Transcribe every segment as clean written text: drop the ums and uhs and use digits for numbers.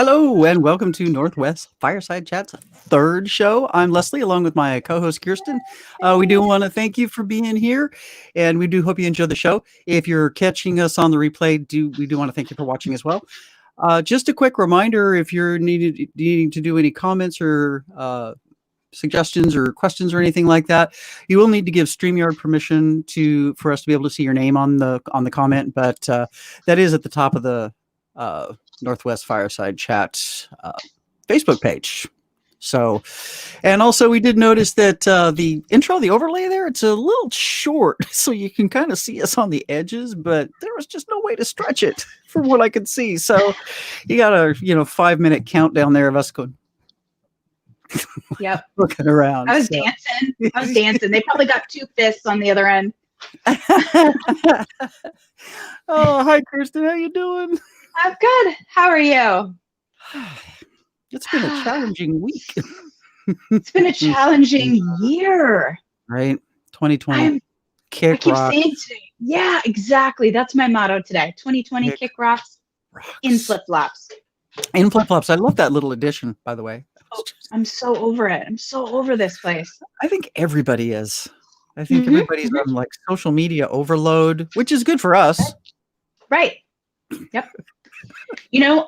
Hello and welcome to Northwest Fireside Chat's third show. I'm Leslie along with my co-host Kirsten. We do want to thank you for being here and we do hope you enjoy the show. If you're catching us on the replay, we do want to thank you for watching as well. Just a quick reminder, if you're needing to do any comments or suggestions or questions or anything like that, you will need to give StreamYard permission for us to be able to see your name on the comment, but that is at the top of the Northwest Fireside Chat Facebook page. So, and also we did notice that the intro, the overlay there, it's a little short, so you can kind of see us on the edges, but there was just no way to stretch it from what I could see. So you got a 5-minute countdown there of us going. Yep. Looking around. I was dancing. They probably got 2 fists on the other end. Oh, hi Kirsten, how you doing? I'm good. How are you? It's been a challenging week. It's been a challenging year. Right? 2020. I keep saying yeah, exactly. That's my motto today. 2020 kick rocks in flip-flops. In flip-flops. I love that little addition, by the way. Oh, I'm so over it. I'm so over this place. I think everybody is. I think everybody's on like social media overload, which is good for us. Right. Yep.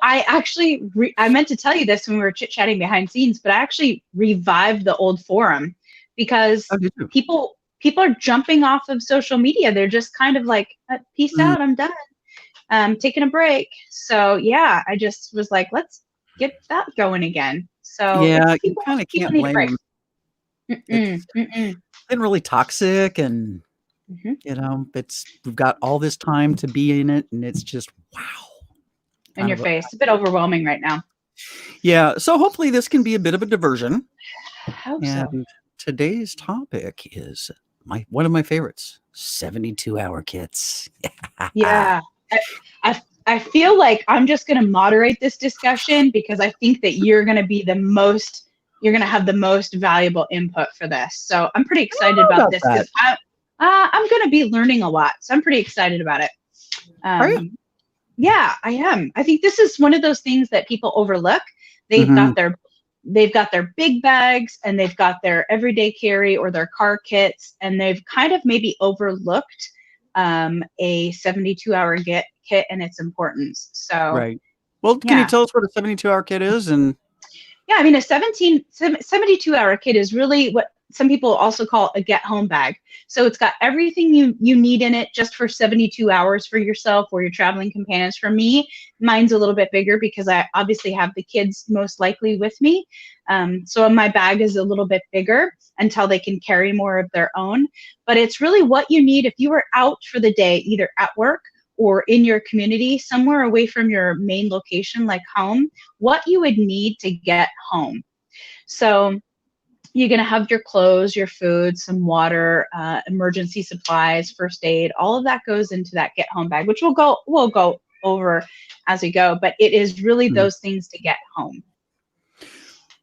I actually, I meant to tell you this when we were chit-chatting behind scenes, but I actually revived the old forum because people are jumping off of social media. They're just kind of like, peace out, I'm done. Taking a break. So yeah, I just was like, let's get that going again. So yeah, you kind of can't blame them. It's been really toxic and we've got all this time to be in it and it's just wow. In your face. It's a bit overwhelming right now. Yeah. So hopefully this can be a bit of a diversion. I hope so. Today's topic is one of my favorites, 72-hour kits. Yeah. I feel like I'm just going to moderate this discussion because I think that you're going to be you're going to have the most valuable input for this. So I'm pretty excited about this because I'm going to be learning a lot. So I'm pretty excited about it. Are you? Yeah, I am. I think this is one of those things that people overlook. They've got their big bags and they've got their everyday carry or their car kits, and they've kind of maybe overlooked a 72-hour kit and its importance. So right. Well, can you tell us what a 72-hour kit is? And yeah, I mean, a 72-hour kit is really what some people also call a get home bag. So it's got everything you need in it just for 72 hours for yourself or your traveling companions. For me, mine's a little bit bigger because I obviously have the kids most likely with me. So my bag is a little bit bigger until they can carry more of their own. But it's really what you need if you were out for the day, either at work or in your community, somewhere away from your main location like home, what you would need to get home. So you're going to have your clothes, your food, some water, emergency supplies, first aid. All of that goes into that get home bag, which we'll go over as we go. But it is really those things to get home.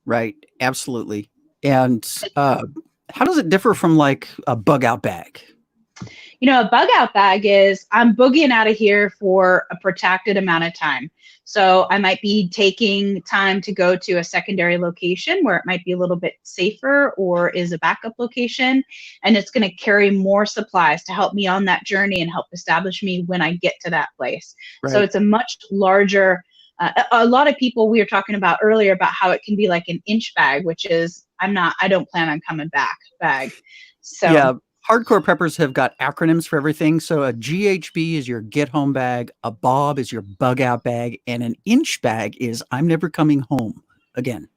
Right. Absolutely. And how does it differ from like a bug out bag? A bug out bag is I'm boogieing out of here for a protracted amount of time. So I might be taking time to go to a secondary location where it might be a little bit safer or is a backup location. And it's going to carry more supplies to help me on that journey and help establish me when I get to that place. Right. So it's a much larger, a lot of people we were talking about earlier about how it can be like an inch bag, which is I don't plan on coming back bag. So yeah. Hardcore preppers have got acronyms for everything. So a GHB is your get home bag, a BOB is your bug out bag, and an inch bag is I'm never coming home again.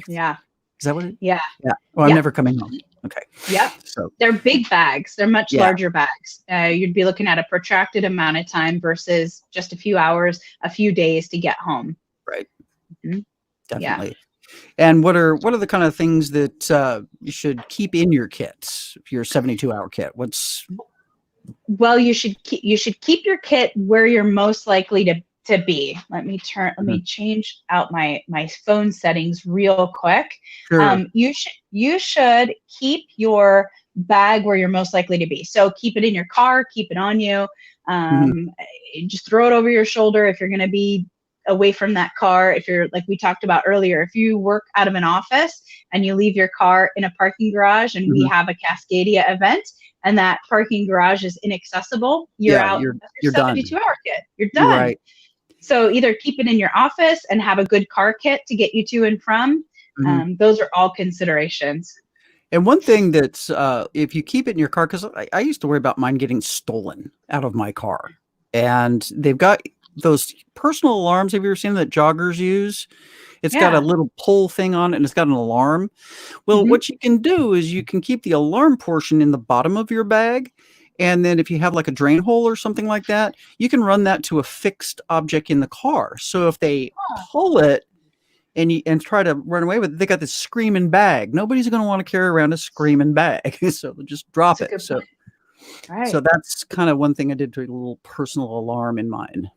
Yeah. Is that what it is? Yeah. Yeah. Well, I'm never coming home. Okay. Yep. So they're big bags. They're much larger bags. You'd be looking at a protracted amount of time versus just a few hours, a few days to get home. Right. Definitely. Yeah. And what are the kind of things that you should keep in your kits, your 72-hour kit? Well, you should keep your kit where you're most likely to be. Let me change out my phone settings real quick. Sure. You should keep your bag where you're most likely to be. So keep it in your car, keep it on you. Just throw it over your shoulder if you're going to be away from that car. If you're, like we talked about earlier, if you work out of an office and you leave your car in a parking garage and we have a Cascadia event and that parking garage is inaccessible, you're Yeah, out you're your done. 72-hour kit. You're done. Right. So either keep it in your office and have a good car kit to get you to and from. Those are all considerations. And one thing that's, if you keep it in your car, because I used to worry about mine getting stolen out of my car. And they've got those personal alarms. Have you ever seen that joggers use? It's got a little pull thing on it and it's got an alarm. Well, what you can do is you can keep the alarm portion in the bottom of your bag. And then if you have like a drain hole or something like that, you can run that to a fixed object in the car. So if they pull it, and try to run away with it, they got this screaming bag. Nobody's going to want to carry around a screaming bag, so they'll just drop it. So, so that's kind of one thing I did to a little personal alarm in mine.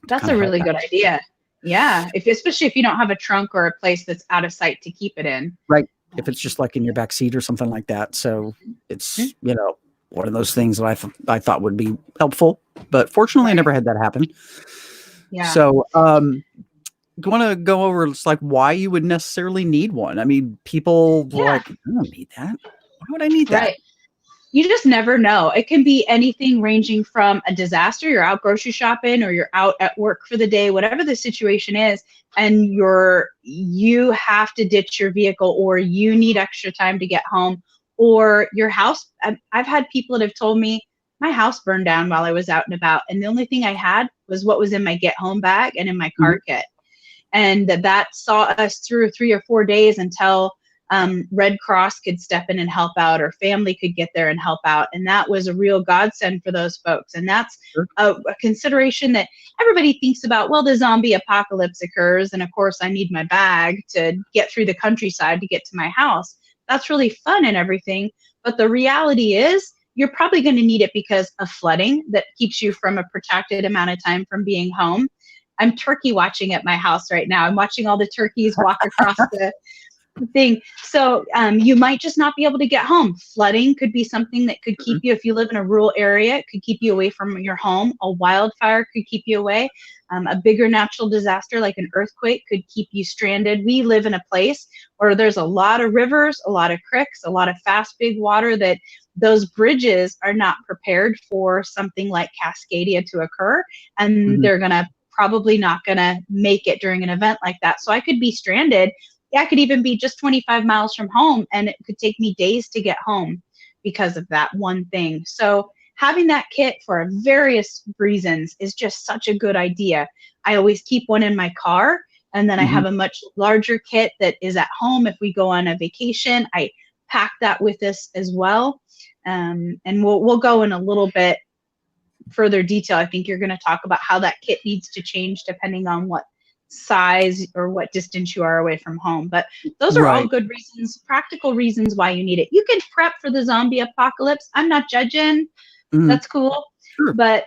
That's a really good idea. Yeah, especially if you don't have a trunk or a place that's out of sight to keep it in. Right. If it's just like in your back seat or something like that. So it's one of those things that I thought would be helpful, but fortunately, I never had that happen. Yeah. So, do you want to go over like why you would necessarily need one? I mean, people like, I don't need that. Why would I need that? Right. You just never know. It can be anything ranging from a disaster, you're out grocery shopping or you're out at work for the day, whatever the situation is, and you have to ditch your vehicle or you need extra time to get home, or your house. I've had people that have told me my house burned down while I was out and about, and the only thing I had was what was in my get home bag and in my car kit. And that saw us through 3 or 4 days until Red Cross could step in and help out, or family could get there and help out. And that was a real godsend for those folks. And that's a consideration that everybody thinks about. Well, the zombie apocalypse occurs, and of course I need my bag to get through the countryside to get to my house. That's really fun and everything. But the reality is you're probably going to need it because of flooding that keeps you from a protracted amount of time from being home. I'm turkey watching at my house right now. I'm watching all the turkeys walk across the thing. So you might just not be able to get home. Flooding could be something that could keep you, if you live in a rural area, it could keep you away from your home. A wildfire could keep you away. A bigger natural disaster like an earthquake could keep you stranded. We live in a place where there's a lot of rivers, a lot of creeks, a lot of fast, big water, that those bridges are not prepared for something like Cascadia to occur. And they're probably not going to make it during an event like that. So I could be stranded. I could even be just 25 miles from home, and it could take me days to get home because of that one thing. So having that kit for various reasons is just such a good idea. I always keep one in my car, and then I have a much larger kit that is at home. If we go on a vacation, I pack that with us as well. And we'll go in a little bit further detail. I think you're going to talk about how that kit needs to change depending on what size or what distance you are away from home. But those are all good reasons, practical reasons why you need it. You can prep for the zombie apocalypse. I'm not judging. That's cool. Sure. But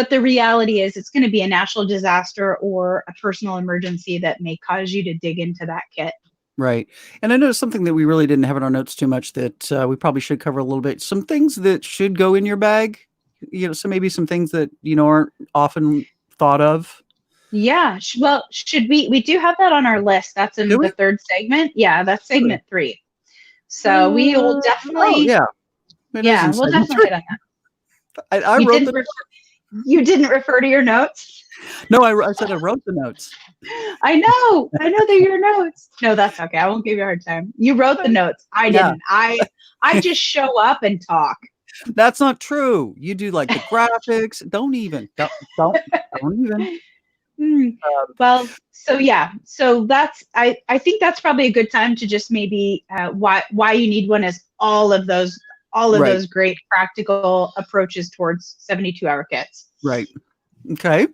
the reality is it's going to be a natural disaster or a personal emergency that may cause you to dig into that kit. Right. And I know something that we really didn't have in our notes too much that we probably should cover a little bit. Some things that should go in your bag, so maybe some things that, aren't often thought of. Yeah. Well, we do have that on our list. That's in the third segment. Yeah, that's segment 3. So we will definitely. We'll definitely hit on that. You didn't refer to your notes? No, I said I wrote the notes. I know they're your notes. No, that's okay. I won't give you a hard time. You wrote the notes. I didn't. I just show up and talk. That's not true. You do like the graphics. Don't even. Well, so that's I think that's probably a good time to just maybe why you need one is all of those great practical approaches towards 72-hour kits. Right. Okay.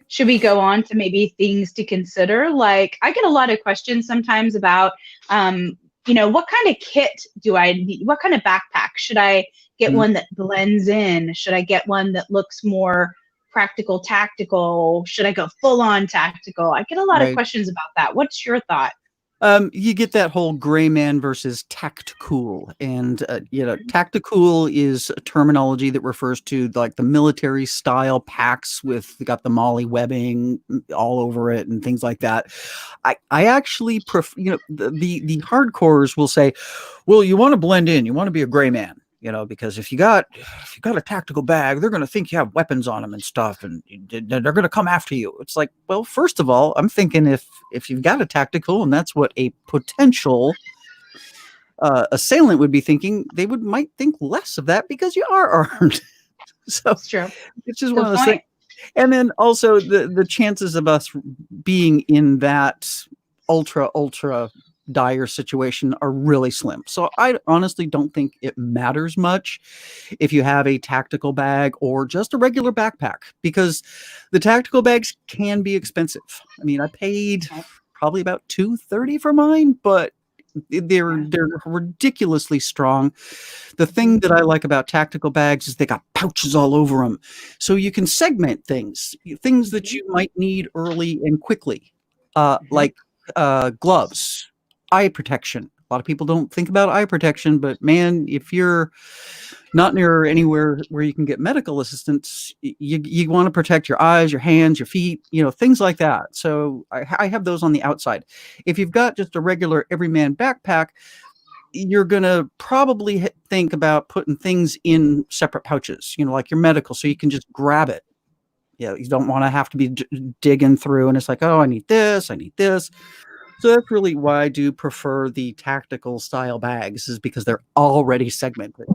Should we go on to maybe things to consider? Like, I get a lot of questions sometimes about what kind of kit do I need? What kind of backpack? Should I get one that blends in? Should I get one that looks more practical, tactical? Should I go full on tactical? I get a lot of questions about that. What's your thought? You get that whole gray man versus tactical, and tactical is a terminology that refers to like the military style packs with got the molly webbing all over it and things like that. I actually prefer, the hardcores will say, well, you want to blend in, you want to be a gray man. Because if you got a tactical bag, they're going to think you have weapons on them and stuff, and they're going to come after you. It's like, well, first of all, I'm thinking if you've got a tactical, and that's what a potential assailant would be thinking, they might think less of that because you are armed. So It's true. it's just one Good of those things. point. And then also the chances of us being in that ultra dire situation are really slim. So I honestly don't think it matters much if you have a tactical bag or just a regular backpack, because the tactical bags can be expensive. I mean, I paid Okay. probably about $230 for mine, but they're Yeah. they're ridiculously strong. The thing that I like about tactical bags is they got pouches all over them, so you can segment things that you might need early and quickly, like gloves, eye protection. A lot of people don't think about eye protection, but man, if you're not near anywhere where you can get medical assistance, you want to protect your eyes, your hands, your feet, things like that. So I have those on the outside. If you've got just a regular everyman backpack, you're going to probably think about putting things in separate pouches, like your medical, so you can just grab it. You don't want to have to be digging through, and it's like, oh, I need this, I need this. So that's really why I do prefer the tactical style bags, is because they're already segmented.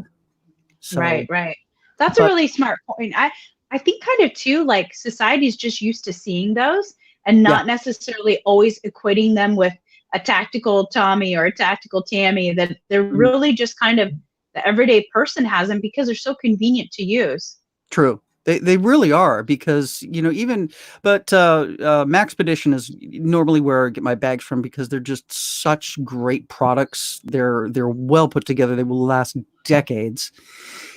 So, Right. That's a but really smart point. I think kind of too, like society's just used to seeing those and yeah, not necessarily always equating them with a tactical Tommy or a tactical Tammy, that they're mm, really just kind of the everyday person has them because they're so convenient to use. true. They really are, because but Maxpedition is normally where I get my bags from, because they're just such great products. They're well put together. They will last decades,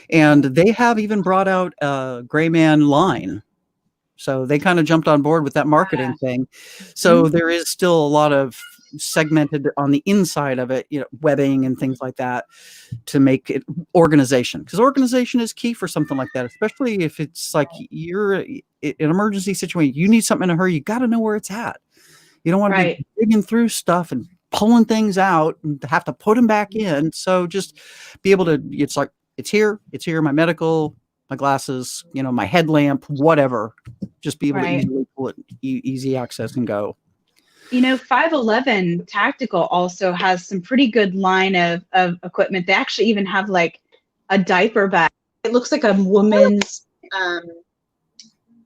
and they have even brought out a Gray Man line. So they kind of jumped on board with that marketing thing. So Mhm. there is still a lot of segmented on the inside of it, webbing and things like that, to make it organization, because organization is key for something like that, especially if it's like you're in an emergency situation, you need something in a hurry, you got to know where it's at. You don't want to be Right. digging through stuff and pulling things out and have to put them back in. So just be able to, it's like, it's here, my medical, my glasses, my headlamp, whatever. Just be able to Right. easily pull it, easy access and go. 511 Tactical also has some pretty good line of equipment. They actually even have like a diaper bag. It looks like a woman's um,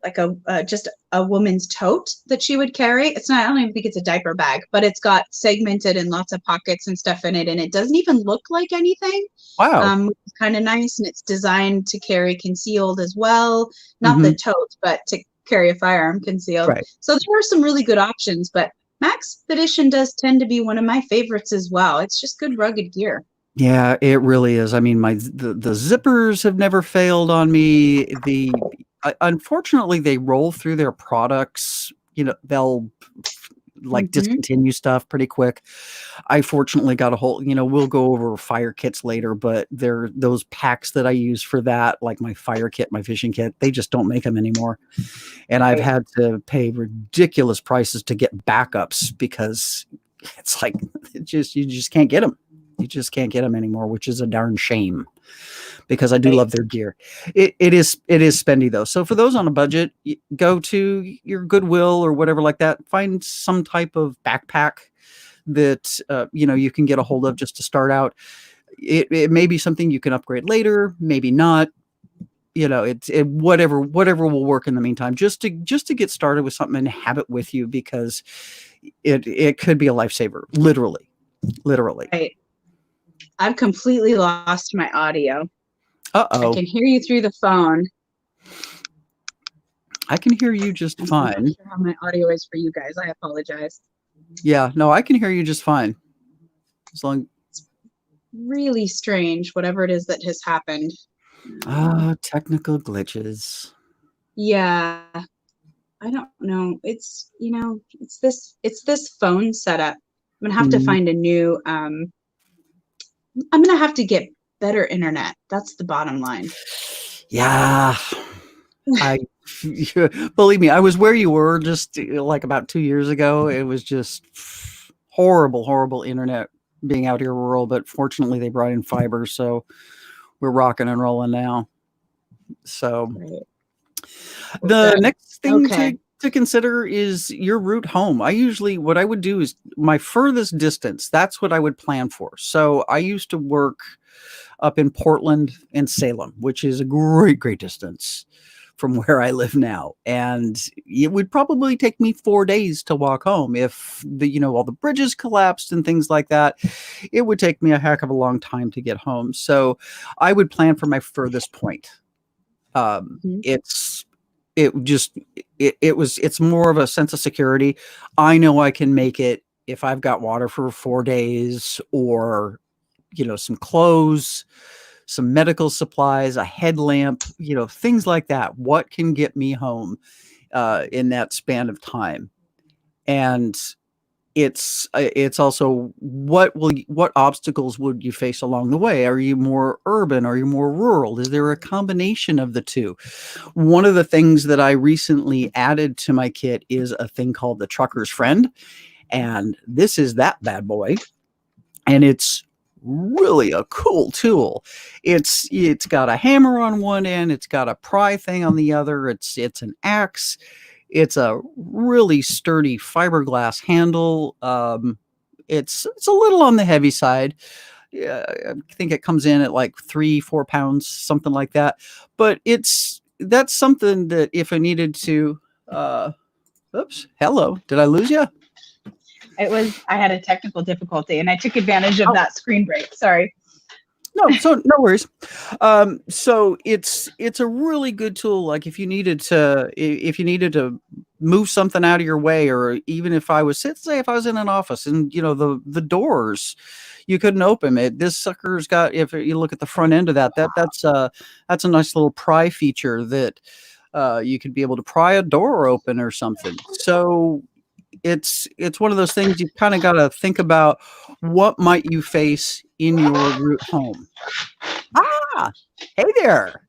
like a just a woman's tote that she would carry. It's not, I don't even think it's a diaper bag, but it's got segmented and lots of pockets and stuff in it, and it doesn't even look like anything. Wow. Which is kind of nice, and it's designed to carry concealed as well. Not the Hmm. tote, but to carry a firearm concealed. Right. So there are some really good options, but Maxpedition does tend to be one of my favorites as well. It's just good rugged gear. Yeah, it really is. I mean, the zippers have never failed on me. Unfortunately, they roll through their products. They'll like Hmm. discontinue stuff pretty quick. I fortunately got a hold. We'll go over fire kits later, but they're those packs that I use for that, like my fire kit, my fishing kit. They just don't make them anymore, and I've Right. had to pay ridiculous prices to get backups, because it's like you just can't get them. You just can't get them anymore, which is a darn shame, because I do Right. love their gear. It is spendy though. So for those on a budget, go to your Goodwill or whatever like that. Find some type of backpack that you can get a hold of just to start out. It may be something you can upgrade later, maybe not. Whatever will work in the meantime, just to get started with something and have it with you, because it could be a lifesaver, literally. Right. I've completely lost my audio. I Uh-oh. can hear you through the phone. I can hear you just I'm not fine. sure how my audio is for you guys. I apologize. Yeah, no, I can hear you just fine. As long Really strange, whatever it is that has happened. technical glitches. Yeah, I don't know. It's it's this phone setup. gonna have to find a new. I'm gonna have to get better internet. That's the bottom line. Yeah. I believe me, I was where you were just like about 2 years ago. It was just horrible internet being out here rural, but fortunately they brought in fiber, so we're rocking and rolling now. So the next thing to consider is your route home. What I would do is my furthest distance. That's what I would plan for. So I used to work up in Portland and Salem, which is a great distance from where I live now. And it would probably take me 4 days to walk home. If all the bridges collapsed and things like that, it would take me a heck of a long time to get home. So I would plan for my furthest point. It's more of a sense of security. I know I can make it if I've got water for 4 days, or some clothes, some medical supplies, a headlamp, things like that. What can get me home in that span of time? And it's also what obstacles would you face along the way? Are you more urban? Are you more rural? Is there a combination of the two? One of the things that I recently added to my kit is a thing called the Trucker's Friend, and this is that bad boy, and it's really a cool tool. It's got a hammer on one end, it's got a pry thing on the other, it's an axe, it's a really sturdy fiberglass handle. It's a little on the heavy side. I think it comes in at like 3-4 pounds, something like that, but that's something that if I needed to oops, hello, did I lose you? I had a technical difficulty and I took advantage of that screen break. Sorry. No worries. So it's a really good tool. Like if you needed to move something out of your way, or even if I was if I was in an office and the doors, you couldn't open it. This sucker's got, if you look at the front end of that's a nice little pry feature that you could be able to pry a door open or something. So it's one of those things you kind of got to think about. What might you face in your route home? Hey there.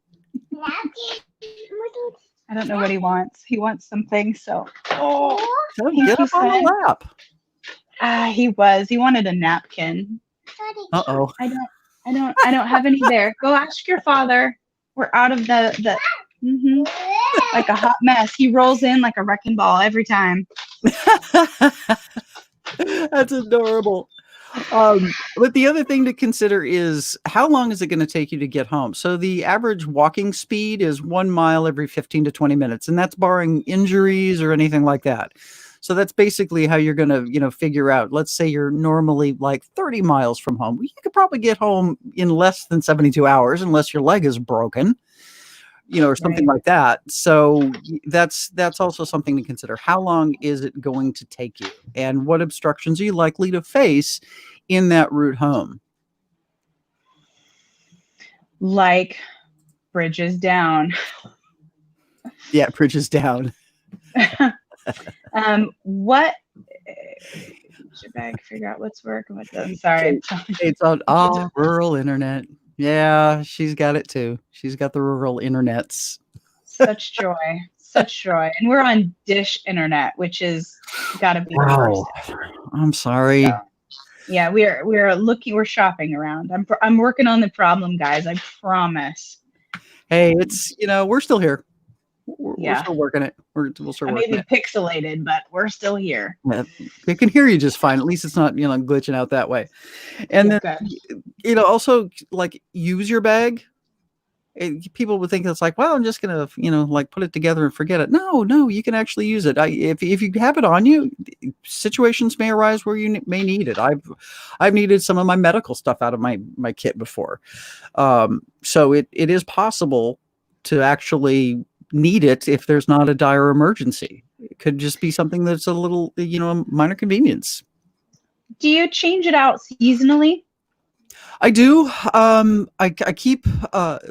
I don't know what he wants. He wants something. So get up on the lap. He wanted a napkin. Uh-oh. I don't have any there. Go ask your father. We're out of the like a hot mess. He rolls in like a wrecking ball every time. That's adorable. But the other thing to consider is how long is it going to take you to get home? So the average walking speed is 1 mile every 15 to 20 minutes, and that's barring injuries or anything like that. So that's basically how you're going to, figure out. Let's say you're normally like 30 miles from home. You could probably get home in less than 72 hours unless your leg is broken, or something like that. So that's also something to consider. How long is it going to take you? And what obstructions are you likely to face in that route home? Like bridges down. Yeah, bridges down. What should I figure out what's working with them? Sorry. It's on rural internet. Yeah, she's got it too. She's got the rural internets. Such joy. And we're on Dish Internet, which is gotta be the worst. I'm sorry. Yeah, we're shopping around. I'm working on the problem, guys. I promise. Hey, it's we're still here. We're still working it. We'll start working it. Maybe pixelated, but we're still here. Yeah, I can hear you just fine. At least it's not glitching out that way. And then also like use your bag. People would think it's like, well, I'm just gonna like put it together and forget it. No, you can actually use it. If you have it on you, situations may arise where you may need it. I've needed some of my medical stuff out of my kit before, so it is possible to actually need it if there's not a dire emergency. It could just be something that's a little a minor convenience. Do you change it out seasonally? I do. I keep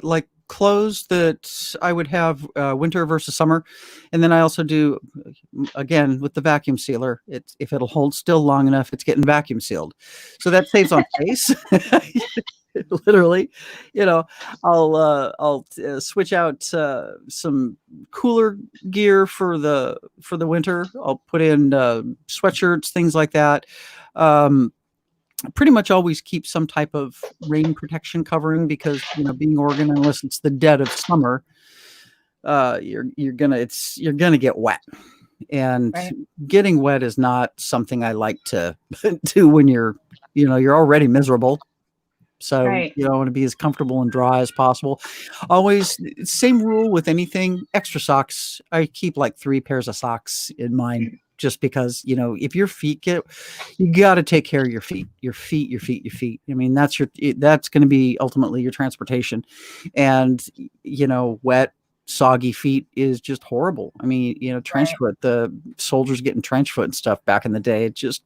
like clothes that I would have winter versus summer, and then I also do again with the vacuum sealer. It's if it'll hold still long enough, it's getting vacuum sealed, so that saves on space. Literally, you know, I'll switch out some cooler gear for the winter. I'll put in sweatshirts, things like that. Um, Pretty much always keep some type of rain protection covering because being Oregon, unless it's the dead of summer, you're gonna get wet, and Right. getting wet is not something I like to do when you're already miserable. So Right. I want to be as comfortable and dry as possible. Always same rule with anything. Extra socks. I keep like 3 pairs of socks in mine just because, if your feet you got to take care of your feet. Your feet, your feet, your feet. I mean, that's going to be ultimately your transportation. And wet, soggy feet is just horrible. I mean, trench Right. foot, the soldiers getting trench foot and stuff back in the day, it just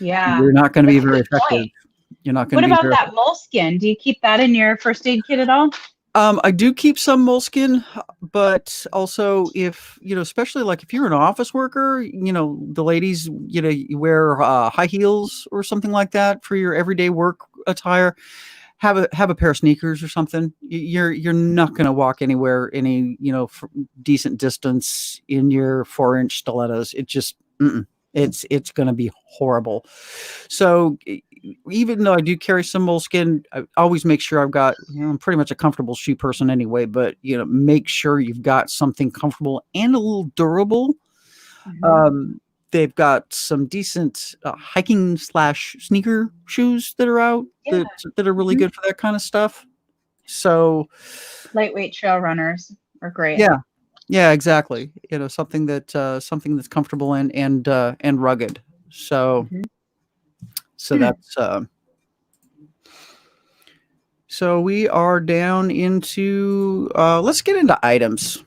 Yeah. you're not going to be That's a very good effective. point. You're not going What to be about very. that moleskin? Do you keep that in your first aid kit at all? I do keep some moleskin, but also if especially like if you're an office worker, the ladies, you wear high heels or something like that for your everyday work attire. Have a pair of sneakers or something. You're not going to walk anywhere any decent distance in your 4-inch stilettos. It just it's going to be horrible. So even though I do carry some moleskin, I always make sure I've got, I'm pretty much a comfortable shoe person anyway, but make sure you've got something comfortable and a little durable. Mhm. Um, they've got some decent hiking / sneaker shoes that are out Yeah. that are really Mhm. good for that kind of stuff. So Lightweight trail runners are great. yeah, yeah, exactly. Something that's comfortable and rugged. So Mhm. so Hmm. that's so we are down into let's get into items.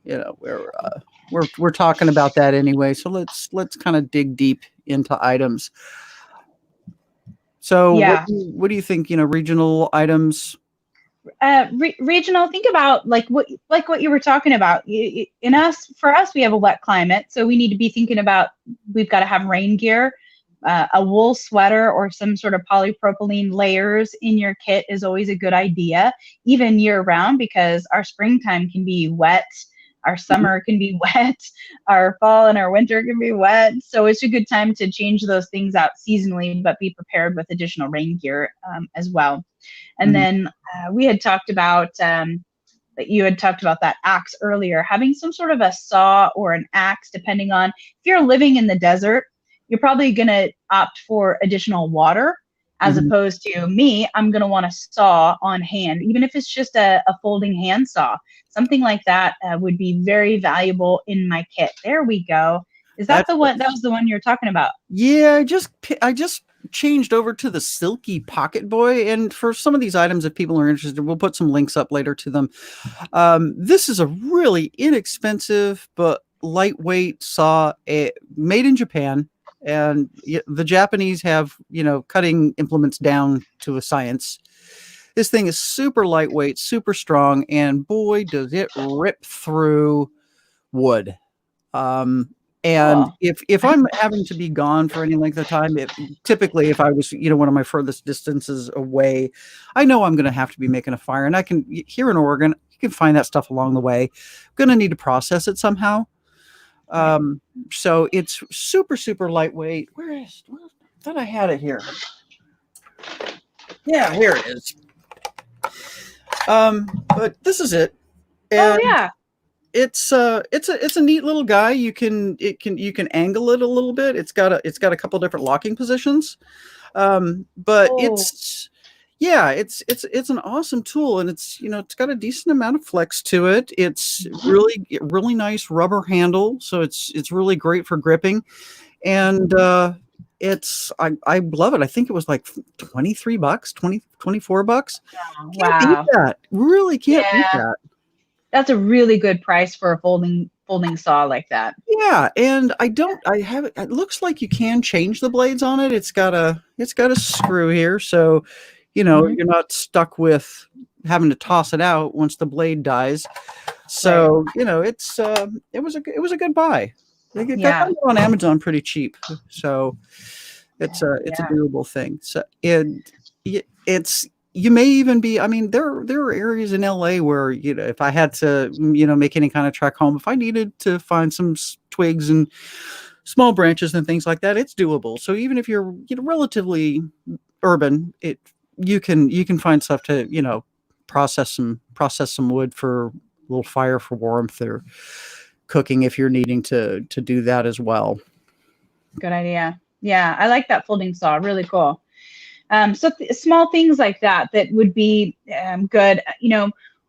We're talking about that anyway. So let's kind of dig deep into items. So Yeah. what do you think? Regional items. Regional, think about like what you were talking about. For us, we have a wet climate, so we need to be thinking about, we've got to have rain gear. A wool sweater or some sort of polypropylene layers in your kit is always a good idea, even year round, because our springtime can be wet, our Mhm. summer can be wet, our fall and our winter can be wet. So it's a good time to change those things out seasonally, but be prepared with additional rain gear as well. And Mhm. then we had talked about that you had talked about that axe earlier, having some sort of a saw or an axe, depending on if you're living in the desert, you're probably going to opt for additional water as Mhm. opposed to me. I'm going to want a saw on hand, even if it's just a folding hand saw. Something like that would be very valuable in my kit. There we go. Is that That's the one? That was the one you were talking about. Yeah, I just changed over to the Silky Pocket Boy, and for some of these items, if people are interested, we'll put some links up later to them. This is a really inexpensive but lightweight saw, made in Japan, and the Japanese have cutting implements down to a science. This thing is super lightweight, super strong, and boy, does it rip through wood. Um, and Cool. if I'm having to be gone for any length of time, typically if I was, one of my furthest distances away, I know I'm going to have to be making a fire, and I can here in Oregon, you can find that stuff along the way. I'm going to need to process it somehow. Right. So it's super super lightweight. I thought I had it here. Yeah, here it is. But this is it, Oh and yeah. it's a neat little guy. You can angle it a little bit. It's got a couple different locking positions. But Oh. it's an awesome tool, and it's got a decent amount of flex to it. It's really nice rubber handle, so it's really great for gripping. And I love it. I think it was like $23, 24 bucks. Can't beat Wow. that. Really can't beat Yeah. that. That's a really good price for a folding saw like that. Yeah, and I have it looks like you can change the blades on it. It's got a screw here, so Mhm. you're not stuck with having to toss it out once the blade dies. So it was a good buy. They got it on Amazon pretty cheap, so it's a doable thing. So it's you may even be. I mean, there are areas in LA where if I had to make any kind of trek home, if I needed to find some twigs and small branches and things like that, it's doable. So even if you're relatively urban, you can find stuff to process some wood for a little fire for warmth or cooking if you're needing to do that as well. Good idea. Yeah, I like that folding saw. Really cool. So small things like that would be good.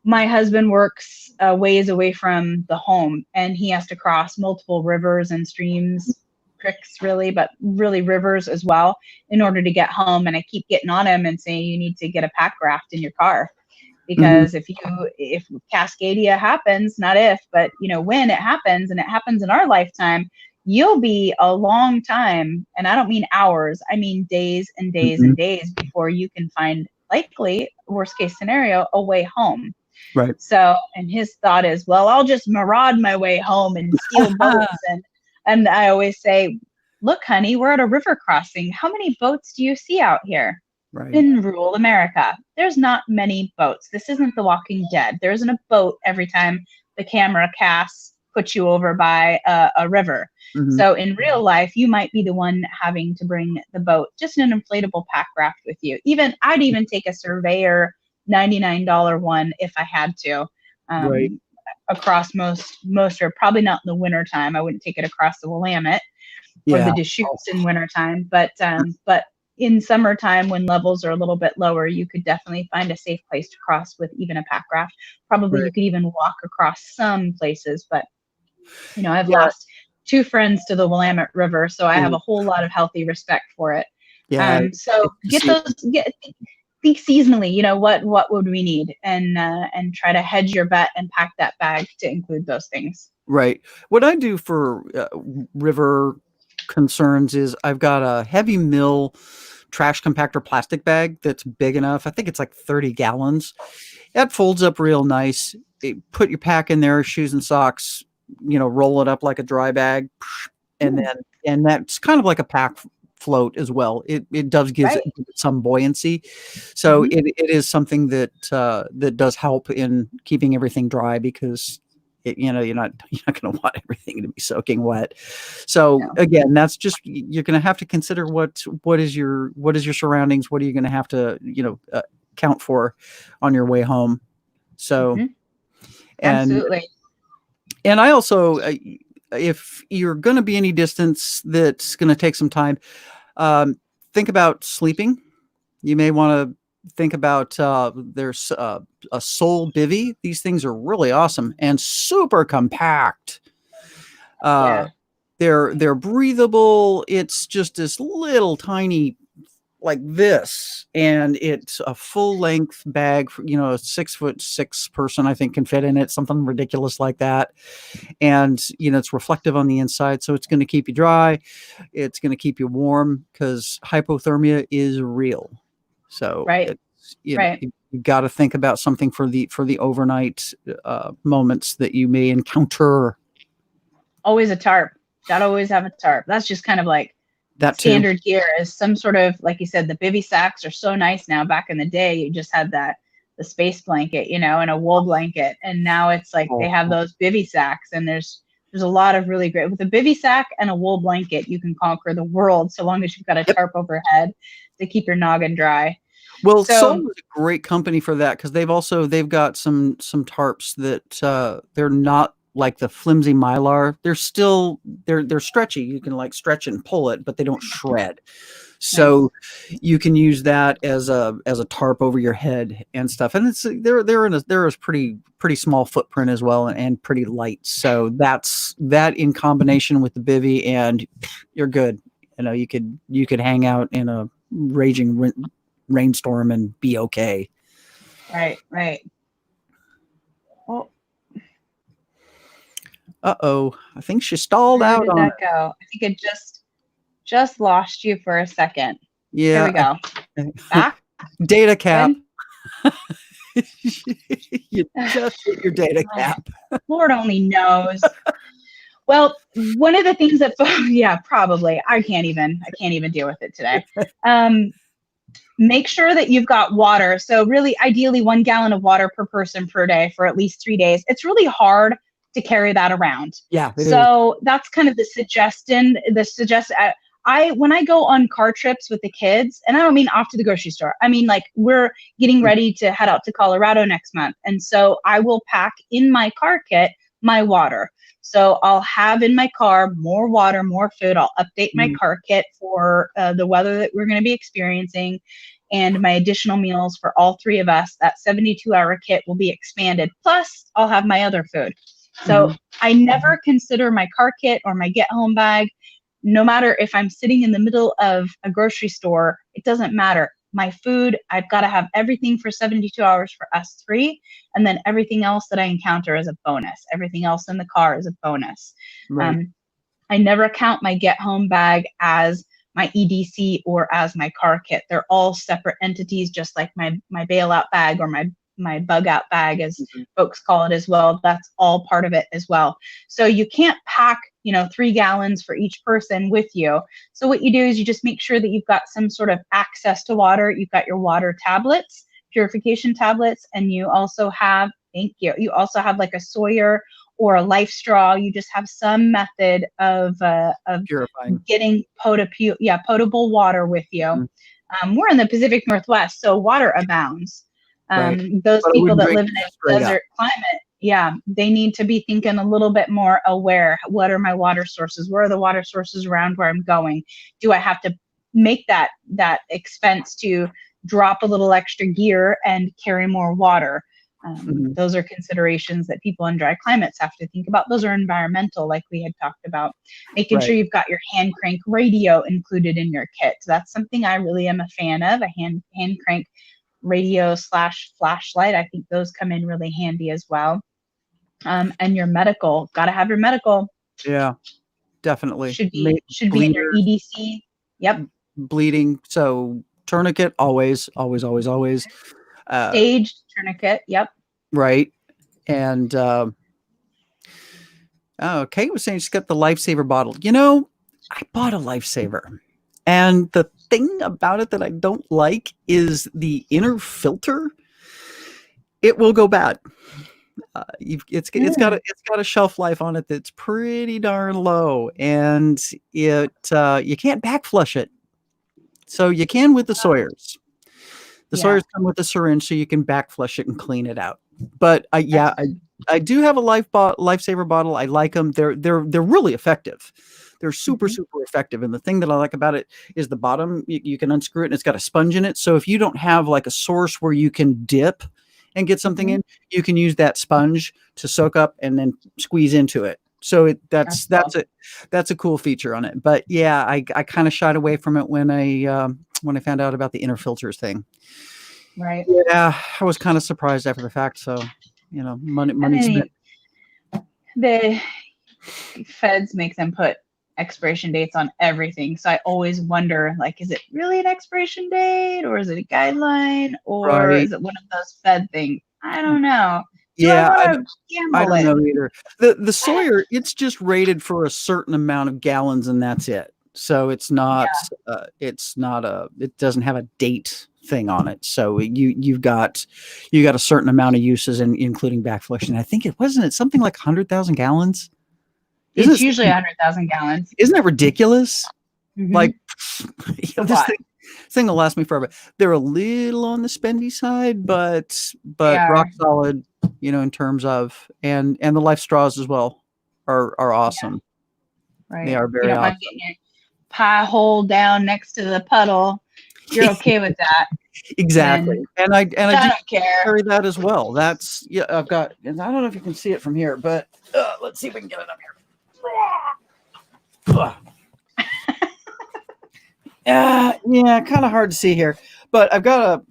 My husband works ways away from the home, and he has to cross multiple rivers and streams, creeks really, but really rivers as well, in order to get home. And I keep getting on him and saying, you need to get a pack raft in your car, because if Cascadia happens, not if, but when it happens, and it happens in our lifetime, you'll be a long time, and I don't mean hours, I mean days and days and days before you can find, likely, worst case scenario, a way home. Right. So, and his thought is, well, I'll just maraud my way home and steal boats. And I always say, look, honey, we're at a river crossing. How many boats do you see out here? Right. In rural America, there's not many boats. This isn't The Walking Dead. There isn't a boat every time the camera casts, puts you over by a river. So in real life, you might be the one having to bring the boat, just an inflatable pack raft with you. I'd even take a Surveyor $99 one if I had to, right. across most, or probably not in the winter time. I wouldn't take it across the Willamette or the Deschutes in wintertime, but in summertime, when levels are a little bit lower, you could definitely find a safe place to cross with even a pack raft. Probably you could even walk across some places, but I've lost 2 friends to the Willamette River, so I have a whole lot of healthy respect for it. Yeah. So think seasonally, what would we need, and try to hedge your bet and pack that bag to include those things. Right. What I do for river concerns is I've got a heavy mill trash compactor plastic bag that's big enough. I think it's like 30 gallons. That folds up real nice. Put your pack in there, shoes and socks, roll it up like a dry bag, and that's kind of like a pack float as well. It does give it some buoyancy, so it is something that does help in keeping everything dry, because you're not going to want everything to be soaking wet. So again, that's just, you're going to have to consider what is your surroundings, what are you going to have to count for on your way home. So absolutely. And I also, if you're going to be any distance that's going to take some time, think about sleeping. You may want to think about there's a Soul Bivy. These things are really awesome and super compact. They're breathable. It's just this little tiny, like this, and it's a full length bag for, a 6'6" person, I think, can fit in it, something ridiculous like that. And it's reflective on the inside, so it's going to keep you dry, it's going to keep you warm, because hypothermia is real. So you got to think about something for the overnight moments that you may encounter. Always a tarp. Gotta always have a tarp. That's just kind of like that standard gear, is some sort of, like you said, the bivy sacks are so nice now. Back in the day, you just had the space blanket, and a wool blanket, and now it's like they have those bivy sacks, and there's a lot of really great, with a bivy sack and a wool blanket, you can conquer the world, so long as you've got a tarp overhead to keep your noggin dry. Well, Soul is a great company for that, because they've got some tarps that they're not like the flimsy Mylar. They're still they're stretchy. You can like stretch and pull it, but they don't shred. So you can use that as a tarp over your head and stuff. And they're a pretty small footprint as well, and pretty light. So that's that in combination with the bivy, and you're good. You could hang out in a raging rainstorm and be okay. Right. Well, I think she stalled out. Where did that go? I think it just lost you for a second. Yeah. There we go. Back? Data cap. You just hit your data cap. Lord only knows. Well, one of the things that, yeah, probably. I can't even deal with it today. Make sure that you've got water. So really, ideally, 1 gallon of water per person per day for at least 3 days. It's really hard to carry that around. Yeah. So that's kind of the suggestion. When I go on car trips with the kids, and I don't mean off to the grocery store. I mean, like, we're getting ready to head out to Colorado next month. And so I will pack in my car kit my water. So I'll have in my car more water, more food. I'll update my car kit for the weather that we're going to be experiencing, and my additional meals for all 3 of us. That 72-hour kit will be expanded. Plus, I'll have my other food. So I never consider my car kit or my get home bag, no matter if I'm sitting in the middle of a grocery store, it doesn't matter. My food, I've got to have everything for 72 hours for us 3. And then everything else that I encounter is a bonus. Everything else in the car is a bonus. Right. I never count my get home bag as my EDC or as my car kit. They're all separate entities, just like my bailout bag or my bug out bag, as folks call it as well. That's all part of it as well. So you can't pack, 3 gallons for each person with you. So what you do is you just make sure that you've got some sort of access to water. You've got your water tablets, purification tablets, and you also have, you also have like a Sawyer or a Life Straw. You just have some method of Purifying. getting potable water with you. We're in the Pacific Northwest, so water abounds. Those people that live in a desert climate, they need to be thinking a little bit more aware. What are my water sources? Where are the water sources around where I'm going? Do I have to make that expense to drop a little extra gear and carry more water? Those are considerations that people in dry climates have to think about. Those are environmental, like we had talked about. Making sure you've got your hand crank radio included in your kit. That's something I really am a fan of, a hand crank radio / flashlight. I think those come in really handy as well. And your medical, got to have your medical. Yeah, definitely. Should be in your EDC. Yep. Bleeding. So tourniquet, always. Staged tourniquet. Yep. Right. And Kate was saying she's got the Lifesaver bottle. I bought a Lifesaver, and the thing about it that I don't like is the inner filter. It will go bad. It's got a shelf life on it that's pretty darn low, and you can't back flush it. So you can with the Sawyers. The Sawyers come with a syringe, so you can back flush it and clean it out. But I do have a Lifesaver bottle. I like them. They're really effective. They're super effective. And the thing that I like about it is the bottom. You can unscrew it, and it's got a sponge in it. So if you don't have like a source where you can dip and get something in, you can use that sponge to soak up and then squeeze into it. So that's a cool feature on it. But yeah, I kind of shied away from it when I found out about the inner filters thing. Right. Yeah, I was kind of surprised after the fact. So, money's spent. The feds make them put expiration dates on everything. So I always wonder, like, is it really an expiration date, or is it a guideline, or is it one of those Fed things? I don't know. I don't know either. The Sawyer, it's just rated for a certain amount of gallons, and that's it. So it's not it doesn't have a date thing on it. So you've got a certain amount of uses, including backflushing. I think wasn't it something like 100,000 gallons? It's usually 100,000 gallons. Isn't that ridiculous? Like, this thing will last me forever. They're a little on the spendy side, but rock solid, in terms of, and the Life Straws as well are awesome. Yeah. Right. They are very awesome. Mind getting your pie hole down next to the puddle. You're okay with that. Exactly. And I don't care. Carry that as well. That's I've got, and I don't know if you can see it from here, but let's see if we can get it up here. Kind of hard to see here, but I've got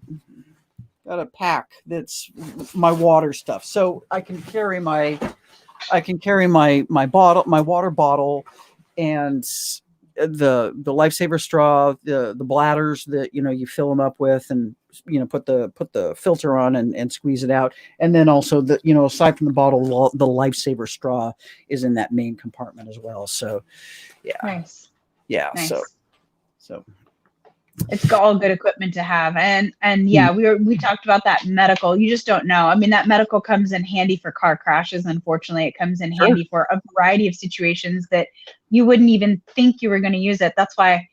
a pack that's my water stuff, so I can carry my bottle, my water bottle, and the lifesaver straw, the bladders that you fill them up with, and put the filter on and squeeze it out, and then also the aside from the bottle, the lifesaver straw is in that main compartment as well. So yeah, Nice. yeah. Nice. So it's all good equipment to have. And yeah, we talked about that medical. You just don't know. I mean, that medical comes in handy for car crashes. Unfortunately, it comes in handy for a variety of situations that you wouldn't even think you were going to use it. That's why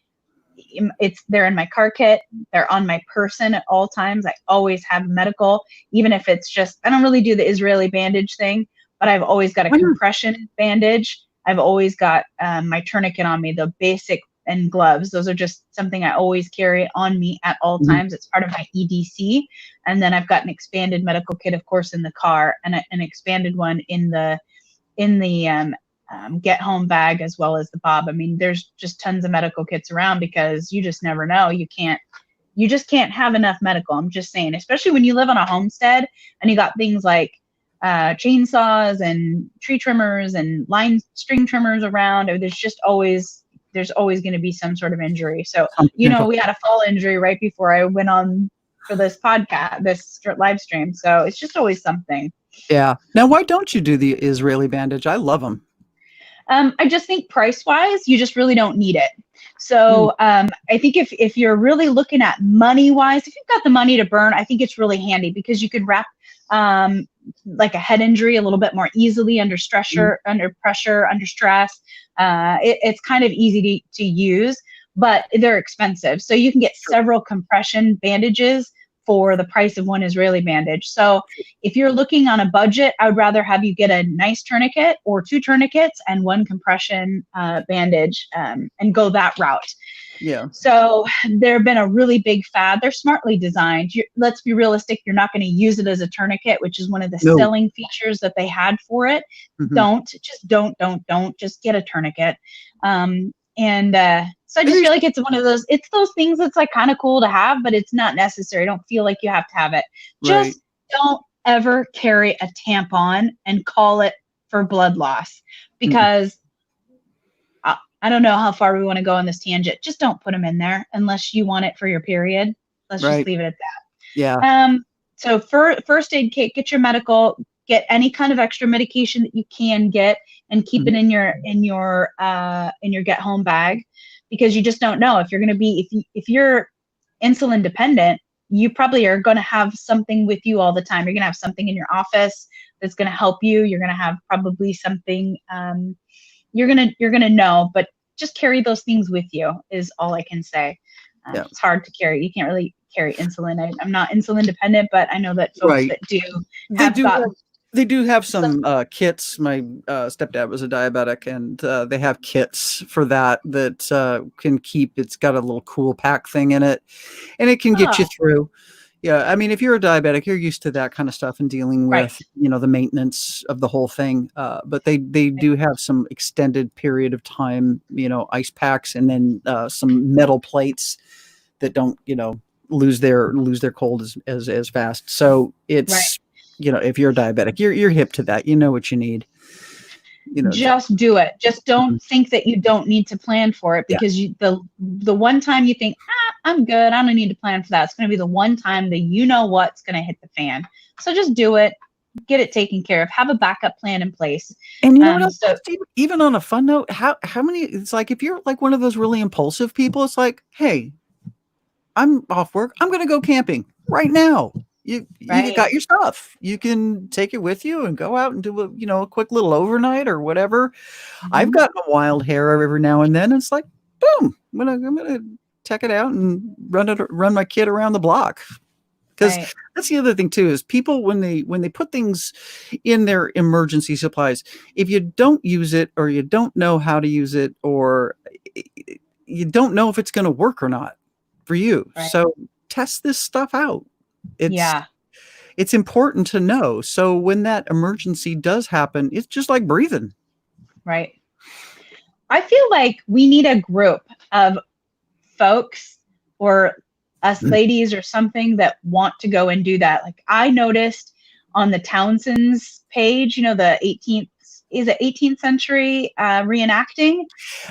they're in my car kit. They're on my person at all times. I always have medical, even if it's just, I don't really do the Israeli bandage thing, but I've always got a compression bandage. I've always got my tourniquet on me, the basic, and gloves. Those are just something I always carry on me at all times. It's part of my EDC. And then I've got an expanded medical kit, of course, in the car, and an expanded one in the get home bag, as well as the Bob. I mean, there's just tons of medical kits around because you just never know. You just can't have enough medical. I'm just saying, especially when you live on a homestead and you got things like chainsaws and tree trimmers and line string trimmers around. There's always going to be some sort of injury. So, we had a fall injury right before I went on for this podcast, this live stream. So it's just always something. Yeah. Now, why don't you do the Israeli bandage? I love them. I just think price wise, you just really don't need it. So I think if you're really looking at money wise, if you've got the money to burn, I think it's really handy because you could wrap like a head injury a little bit more easily under pressure, under stress. It's kind of easy to use, but they're expensive. So you can get several compression bandages for the price of one Israeli bandage. So if you're looking on a budget, I would rather have you get a nice tourniquet or 2 tourniquets and 1 compression bandage and go that route. Yeah. So they've been a really big fad. They're smartly designed. Let's be realistic. You're not going to use it as a tourniquet, which is one of the selling features that they had for it. Don't just get a tourniquet. So I just feel like it's one of those, it's those things that's like kind of cool to have, but it's not necessary. Don't feel like you have to have it. Just don't ever carry a tampon and call it for blood loss, because I don't know how far we want to go on this tangent. Just don't put them in there unless you want it for your period. Let's just leave it at that. Yeah. So first aid kit, get your medical, get any kind of extra medication that you can get, and keep it in your get home bag, because you just don't know if you're going to be, if you're insulin dependent, you probably are going to have something with you all the time. You're going to have something in your office that's going to help you. You're going to have probably something, you're going to know, but just carry those things with you is all I can say. It's hard to carry. You can't really carry insulin. I'm not insulin dependent, but I know that folks that do they do have some kits. My stepdad was a diabetic, and they have kits for that can keep. It's got a little cool pack thing in it, and it can get you through. Yeah, I mean, if you're a diabetic, you're used to that kind of stuff and dealing with the maintenance of the whole thing. But they do have some extended period of time, ice packs, and then some metal plates that don't lose their cold as fast. So it's if you're a diabetic, you're hip to that. You know what you need. Just do it. Just don't think that you don't need to plan for it, because the one time you think, I'm good, I don't need to plan for that, it's going to be the one time that what's going to hit the fan. So just do it. Get it taken care of. Have a backup plan in place. And what else, even on a fun note, how many? It's like if you're like one of those really impulsive people, it's like, hey, I'm off work, I'm going to go camping right now. You got your stuff. You can take it with you and go out and do a quick little overnight or whatever. I've gotten a wild hair every now and then. It's like, boom, I'm gonna check it out and run my kid around the block. Because that's the other thing too, is people when they put things in their emergency supplies, if you don't use it, or you don't know how to use it, or you don't know if it's going to work or not for you. So test this stuff out. It's important to know. So when that emergency does happen, it's just like breathing. Right. I feel like we need a group of folks, or us ladies or something, that want to go and do that. Like I noticed on the Townsend's page, the 18th is it 18th century reenacting.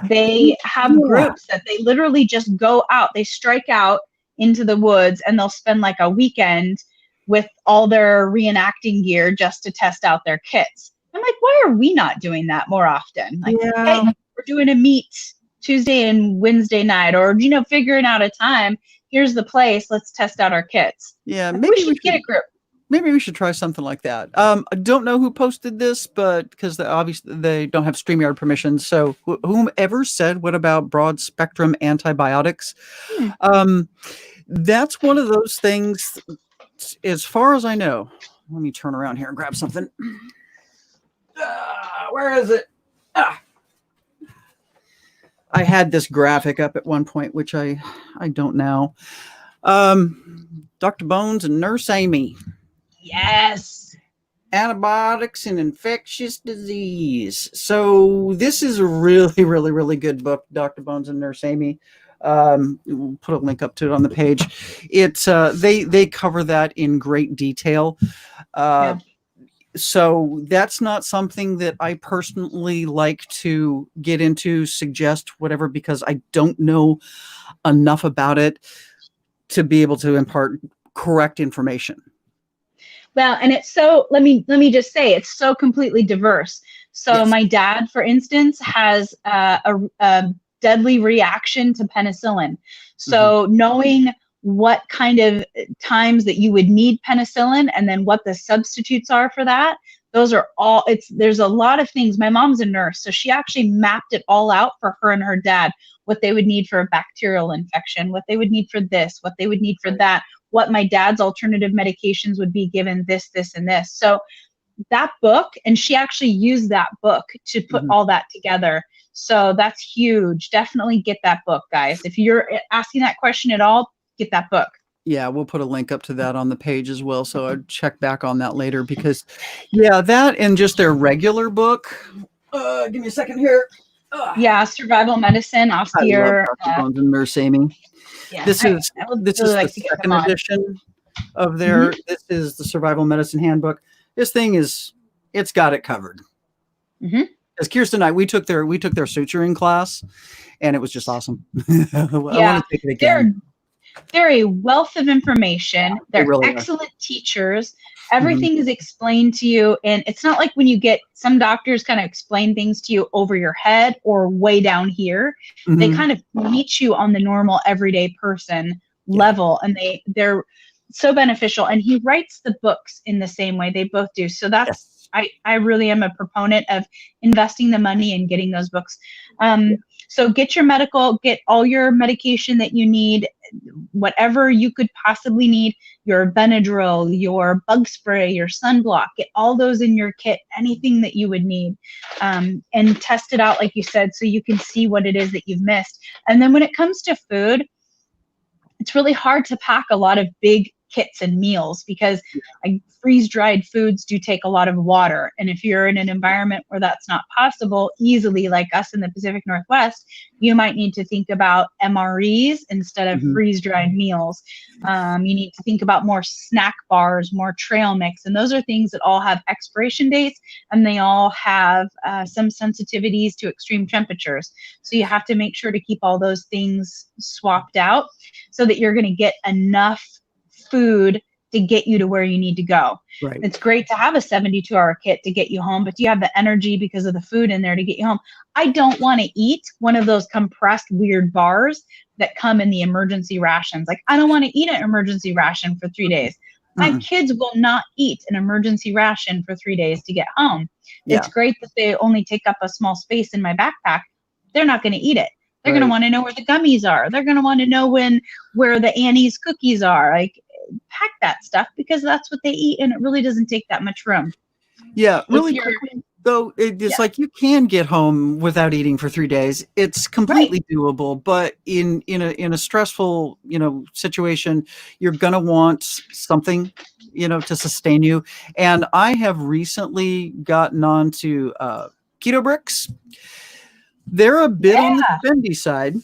They have Yeah. groups that they literally just go out, they strike out into the woods, and they'll spend like a weekend with all their reenacting gear just to test out their kits. I'm like, why are we not doing that more often? Like, Yeah. hey, we're doing a meet Tuesday and Wednesday night, or figuring out a time. Here's the place. Let's test out our kits. Yeah, Like, we should get a group. maybe we should try something like that. I don't know who posted this, but because obviously they don't have StreamYard permission. So whomever said, what about broad spectrum antibiotics? That's one of those things, as far as I know. Let me turn around here and grab something. Where is it? I had this graphic up at one point, which I don't now. Dr. Bones and Nurse Amy. Yes. Antibiotics and infectious disease. So this is a really, really, really good book, Dr. Bones and Nurse Amy. We'll put a link up to it on the page. It's they cover that in great detail. So that's not something that I personally like to get into, suggest, whatever, because I don't know enough about it to be able to impart correct information. Well, and it's so, let me just say, it's so completely diverse. So Yes. my dad, for instance, has a deadly reaction to penicillin. So knowing what kind of times that you would need penicillin and then what the substitutes are for that, those are all, there's a lot of things. My mom's a nurse, so she actually mapped it all out for her and her dad, what they would need for a bacterial infection, what they would need for this, what they would need for that, what my dad's alternative medications would be given this, this, and this. So that book, and she actually used that book to put all that together. So that's huge. Definitely get that book, guys. If you're asking that question at all, get that book. Yeah, we'll put a link up to that on the page as well. So I'll check back on that later because, yeah, that and just their regular book. Give me a second here. Yeah, survival medicine, I austere. love Dr. Bones and Nurse Amy. Yeah, This is really the second edition of their. This is the Survival Medicine Handbook. This thing it's got it covered. As Kirsten and I, we took their suturing class, and it was just awesome. I want to take it again. They're a wealth of information. They're really excellent teachers. Everything is explained to you. And it's not like when you get some doctors kind of explain things to you over your head or way down here. They kind of meet you on the normal everyday person level, and they're so beneficial. And he writes the books in the same way. They both do. So that's, I really am a proponent of investing the money and getting those books. So get your medical, get all your medication that you need, whatever you could possibly need, your Benadryl, your bug spray, your sunblock, get all those in your kit, anything that you would need, and test it out, like you said, so you can see what it is that you've missed. And then when it comes to food, it's really hard to pack a lot of big kits and meals because freeze-dried foods do take a lot of water. And if you're in an environment where that's not possible easily, like us in the Pacific Northwest, you might need to think about MREs instead of freeze-dried meals. You need to think about more snack bars, more trail mix. And those are things that all have expiration dates, and they all have some sensitivities to extreme temperatures. So you have to make sure to keep all those things swapped out so that you're going to get enough food to get you to where you need to go. Right. It's great to have a 72-hour kit to get you home, but do you have the energy because of the food in there to get you home? I don't want to eat one of those compressed weird bars that come in the emergency rations. Like, I don't want to eat an emergency ration for 3 days. My kids will not eat an emergency ration for 3 days to get home. It's great that they only take up a small space in my backpack. They're not going to eat it. They're going to want to know where the gummies are. They're going to want to know where the Annie's cookies are. Like, pack that stuff because that's what they eat, and it really doesn't take that much room. Yeah, really quickly, though, it's like you can get home without eating for 3 days. It's completely doable, but in a stressful, situation, you're gonna want something, to sustain you. And I have recently gotten onto keto bricks. They're a bit on the spendy side.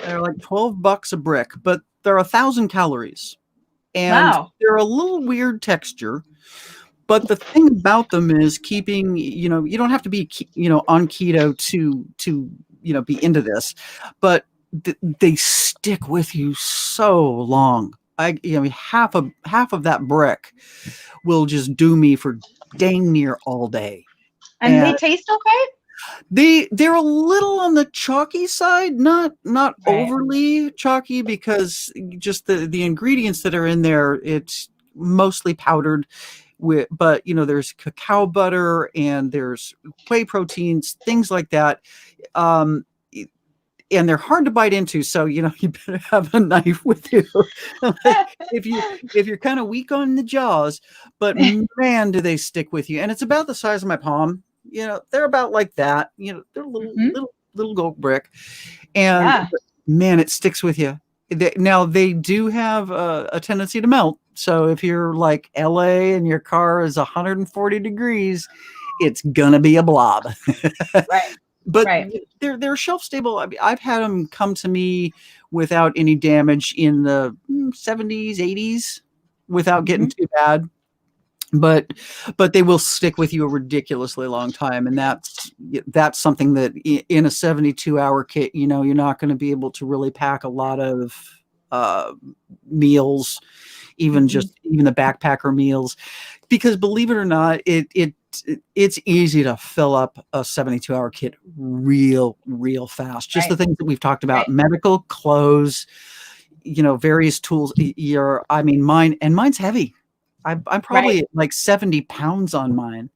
They're like $12 a brick, but they're 1,000 calories. And they're a little weird texture, But the thing about them is keeping, you know, you don't have to be, you know, on keto to you know, be into this, but they stick with you so long. You know, half of that brick will just do me for dang near all day. And they taste okay? They're a little on the chalky side, not Right. overly chalky, because just the ingredients that are in there, it's mostly powdered with, but you know, there's cacao butter and there's whey proteins, things like that. Um, and they're hard to bite into, so you know, you better have a knife with you if you're kind of weak on the jaws. But man, do they stick with you. And it's about the size of my palm. You know, they're about like that. You know, they're little gold brick, and Yeah. man, it sticks with you. Now they do have a tendency to melt. So if you're like LA and your car is 140 degrees, it's gonna be a blob. Right. But Right. they're shelf stable. I mean, I've had them come to me without any damage in the 70s, 80s, without getting too bad. But they will stick with you a ridiculously long time, and that's something that in a 72-hour kit, you know, you're not going to be able to really pack a lot of meals, even even the backpacker meals, because believe it or not, it's easy to fill up a 72-hour kit real fast. Just the things that we've talked about, medical, clothes, you know, various tools. I mean, mine's heavy. I'm probably at like 70 pounds on mine.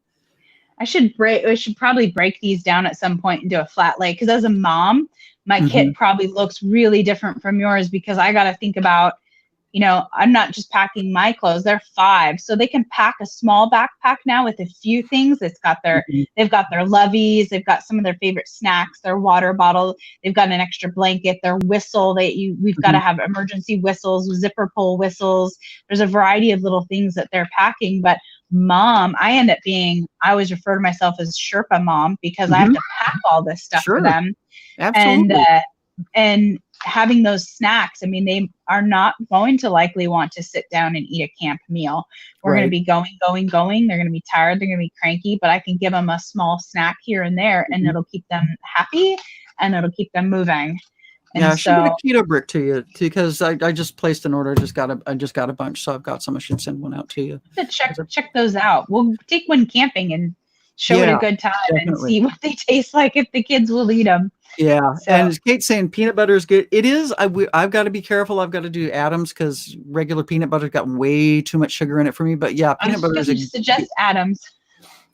I should probably break these down at some point and do a flat lay, because as a mom, my kit probably looks really different from yours, because I got to think about, you know, I'm not just packing my clothes. They're 5, so they can pack a small backpack now with a few things. It's got they've got their loveys, they've got some of their favorite snacks, their water bottle, they've got an extra blanket, their whistle. We've got to have emergency whistles, zipper pull whistles. There's a variety of little things that they're packing. But mom, I always refer to myself as Sherpa mom, because I have to pack all this stuff for them. Absolutely. And having those snacks, I mean, they are not going to likely want to sit down and eat a camp meal. We're going to be going. They're going to be tired. They're going to be cranky, but I can give them a small snack here and there, and it'll keep them happy, and it'll keep them moving. And yeah, I should get a keto brick to you, because I just placed an order. I just got a bunch, so I've got some. I should send one out to you. Check those out. We'll take one camping and show it a good time, and see what they taste like, if the kids will eat them. Yeah, so. And as Kate's saying, peanut butter is good. It is. I've got to be careful. I've got to do Adams, because regular peanut butter's got way too much sugar in it for me. But yeah, peanut butter is suggest Adams.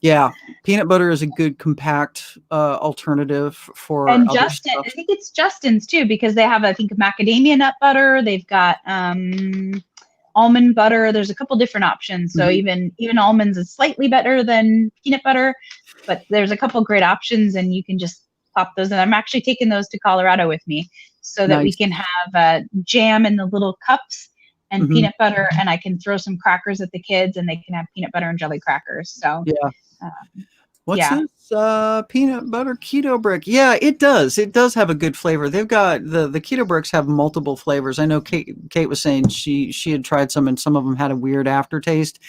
Yeah, peanut butter is a good compact alternative for. And Justin, I think it's Justin's too, because they have, I think, macadamia nut butter. They've got almond butter. There's a couple different options. So even almonds is slightly better than peanut butter, but there's a couple great options, and you can just pop those in. I'm actually taking those to Colorado with me, so that we can have jam in the little cups and peanut butter, and I can throw some crackers at the kids, and they can have peanut butter and jelly crackers. So what's this peanut butter keto brick? Yeah, it does have a good flavor. They've got the keto bricks have multiple flavors. I know Kate was saying she had tried some, and some of them had a weird aftertaste.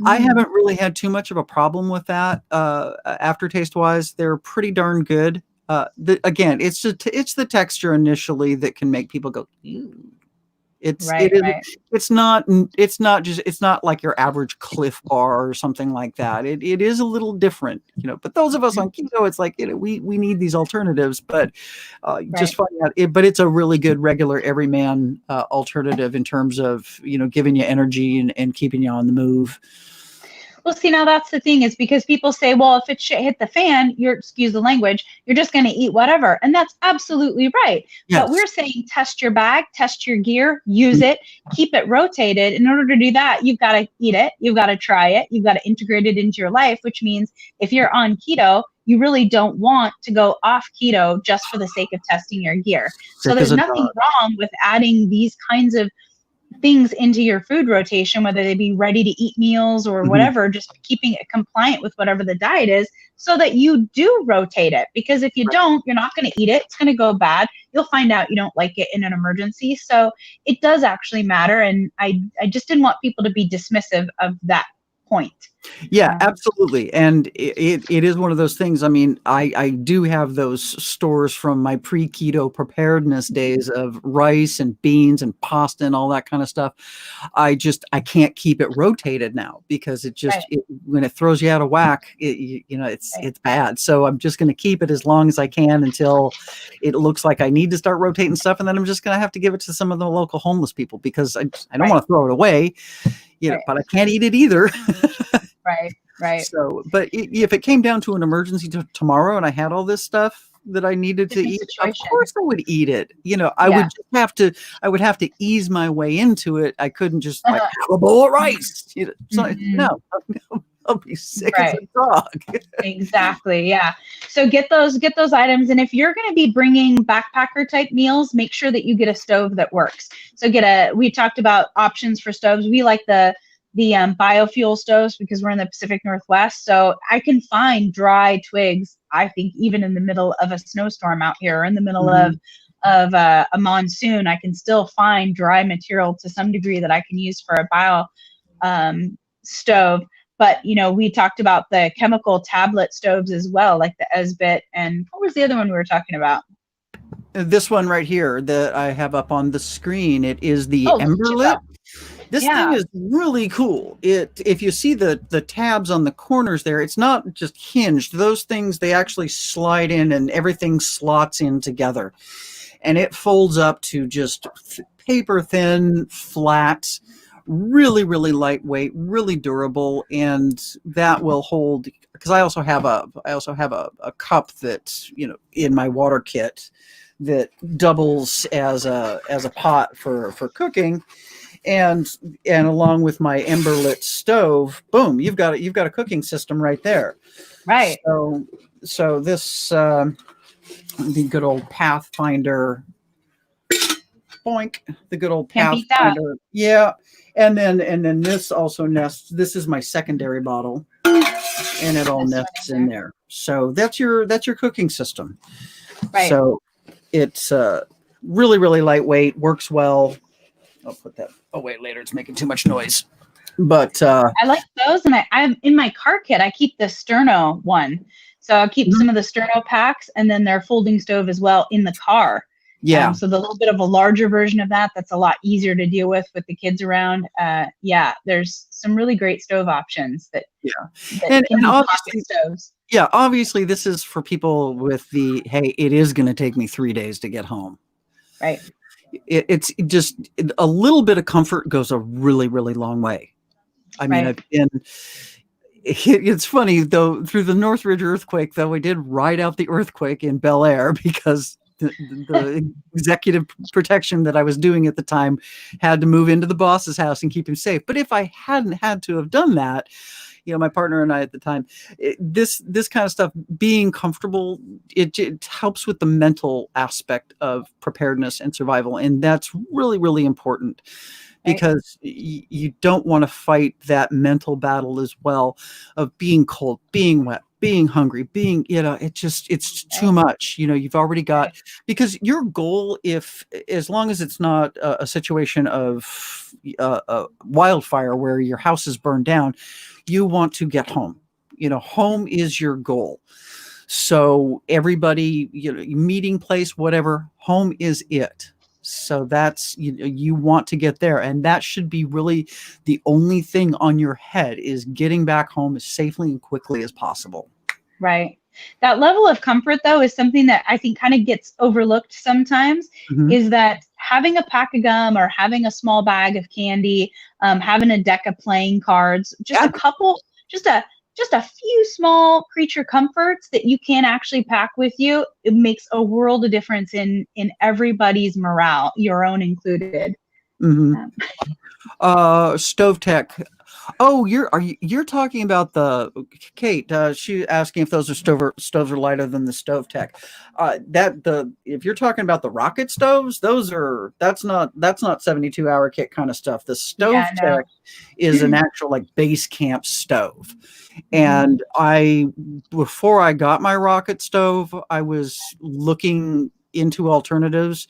I haven't really had too much of a problem with that aftertaste wise. They're pretty darn good. Again, it's the texture initially that can make people go, ew. It's not like your average Cliff Bar or something like that. It is a little different, you know. But those of us on keto, it's like, you know, we need these alternatives. But just find out. But it's a really good regular everyman alternative in terms of, you know, giving you energy and keeping you on the move. Well, see, now that's the thing, is because people say, well, if it shit hit the fan, excuse the language, you're just going to eat whatever. And that's absolutely right. Yes. But we're saying test your bag, test your gear, use it, keep it rotated. In order to do that, you've got to eat it. You've got to try it. You've got to integrate it into your life, which means if you're on keto, you really don't want to go off keto just for the sake of testing your gear. So there's nothing wrong with adding these kinds of things into your food rotation, whether they be ready to eat meals or whatever, just keeping it compliant with whatever the diet is, so that you do rotate it. Because if you don't, you're not going to eat it. It's going to go bad. You'll find out you don't like it in an emergency. So it does actually matter. And I just didn't want people to be dismissive of that point. Yeah, Um, absolutely. And it is one of those things. I mean, I do have those stores from my pre-keto preparedness days of rice and beans and pasta and all that kind of stuff. I can't keep it rotated now because right, when it throws you out of whack, right, it's bad. So I'm just going to keep it as long as I can until it looks like I need to start rotating stuff, and then I'm just going to have to give it to some of the local homeless people because I don't right, want to throw it away, right, but I can't eat it either. right, right. So, but if it came down to an emergency tomorrow and I had all this stuff that I needed to Different eat, of situation. course I would eat it. Yeah. I would have to ease my way into it. I couldn't just like Uh-huh. have a bowl of rice. Mhm. No, I'll be sick as a Right. dog. Exactly. Yeah. So get those items, and if you're going to be bringing backpacker type meals, make sure that you get a stove that works. So we talked about options for stoves. We like the biofuel stoves because we're in the Pacific Northwest. So I can find dry twigs, I think, even in the middle of a snowstorm out here, or in the middle Mhm. of a monsoon, I can still find dry material to some degree that I can use for a bio stove. But we talked about the chemical tablet stoves as well, like the Esbit, and what was the other one we were talking about? This one right here that I have up on the screen, it is the Oh, the Emberlit. Chico. This thing Yeah. is really cool. If you see the tabs on the corners there, it's not just hinged. Those things, they actually slide in and everything slots in together. And it folds up to just paper thin, flat, really, really lightweight, really durable, and that will hold. Because I also have a cup that in my water kit that doubles as a pot for cooking, and along with my Emberlit stove, boom, you've got a cooking system right there. Right. So this the good old Pathfinder, boink, the good old Can't beat that. Pathfinder, yeah. And then this also nests. This is my secondary bottle, and it all This one nests in in there. there. So that's your cooking system. Right. So it's really, really lightweight, works well. I'll put that away later. It's making too much noise. But I like those, and I'm in my car kit. I keep the Sterno one, so I'll keep some of the Sterno packs, and then their folding stove as well in the car. yeah, So the little bit of a larger version of that's a lot easier to deal with the kids around. Yeah, there's some really great stove options that yeah, that and can be pocket obviously, stoves. yeah, obviously, this is for people with the hey, it is going to take me 3 days to get home. Right. It's just a little bit of comfort goes a really, really long way. I mean, Right. I've been. It's funny though, through the Northridge earthquake, though, we did ride out the earthquake in Bel Air because the executive protection that I was doing at the time had to move into the boss's house and keep him safe. But if I hadn't had to have done that, my partner and I at the time, this kind of stuff, being comfortable, it helps with the mental aspect of preparedness and survival, and that's really, really important Right. because you don't want to fight that mental battle as well of being cold, being wet, being hungry, being, it's too Right. much. You've already got, Right. because your goal, if as long as it's not a situation of a wildfire where your house is burned down, you want to get home. Home is your goal. So everybody, meeting place, whatever, home is it. So that's, you want to get there, and that should be really the only thing on your head, is getting back home as safely and quickly as possible. Right. That level of comfort, though, is something that I think kind of gets overlooked sometimes. Mhm. Is that having a pack of gum or having a small bag of candy, having a deck of playing cards, just Yeah. a couple, just a few small creature comforts that you can actually pack with you, it makes a world of difference in everybody's morale, your own included. Mhm. Um, Stove Tech. Oh, you're talking about the Kate? She asking if those stoves are lighter than the Stove Tech. If you're talking about the rocket stoves, that's not 72-hour kit kind of stuff. The Stove yeah, no. Tech is an actual like base camp stove. Mhm. And before I got my rocket stove, I was looking into alternatives,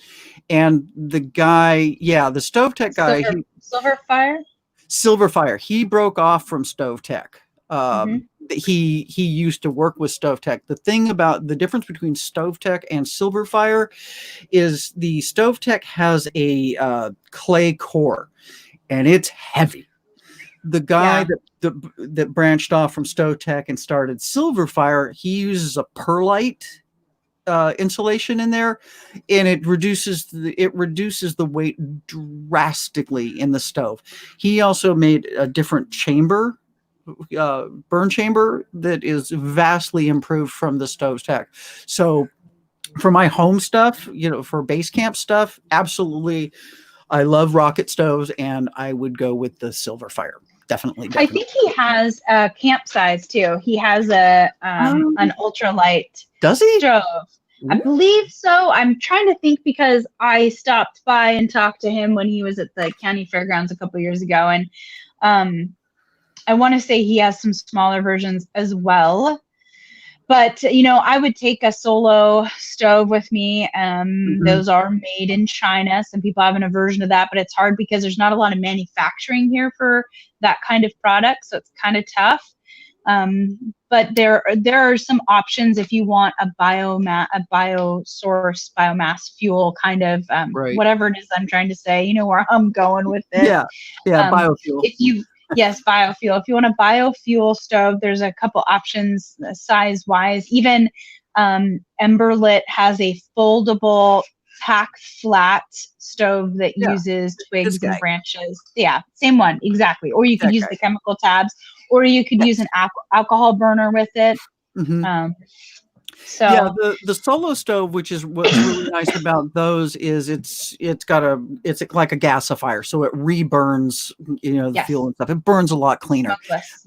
and the guy, yeah, the Stove Tech guy, Silver fire. Silverfire, he broke off from Stove Tech. Hmm. He used to work with StoveTech. The thing about the difference between StoveTech and Silverfire is the StoveTech has a clay core, and it's heavy. The guy Yeah. that branched off from StoveTech and started Silverfire, he uses a perlite insulation in there, and it reduces the weight drastically in the stove. He also made a different chamber, burn chamber, that is vastly improved from the StoveTech. So for my home stuff, for base camp stuff, absolutely, I love rocket stoves, and I would go with the Silverfire. Definitely, I definitely. think he has a camp size too. He has a an ultralight Does he? stove. I Ooh. believe so. I'm trying to think because I stopped by and talked to him when he was at the county fairgrounds a couple years ago, and I want to say he has some smaller versions as well. But I would take a Solo stove with me. Those are made in China. Some people have an aversion to that, but it's hard because there's not a lot of manufacturing here for that kind of product, so it's kind of tough. But there are some options if you want a biosource biomass fuel kind of Right. whatever it is I'm trying to say. You know where I'm going with this. Yeah, biofuel. Yes, biofuel. If you want a biofuel stove, there's a couple options size-wise. Even Emberlit has a foldable pack flat stove that uses twigs and branches. Yeah, same one, exactly. Or you could use the chemical tabs, or you could use an alcohol burner with it. So the Solo stove, which is what's really nice about those, is it's like a gasifier, so it reburns the fuel and stuff. It burns a lot cleaner.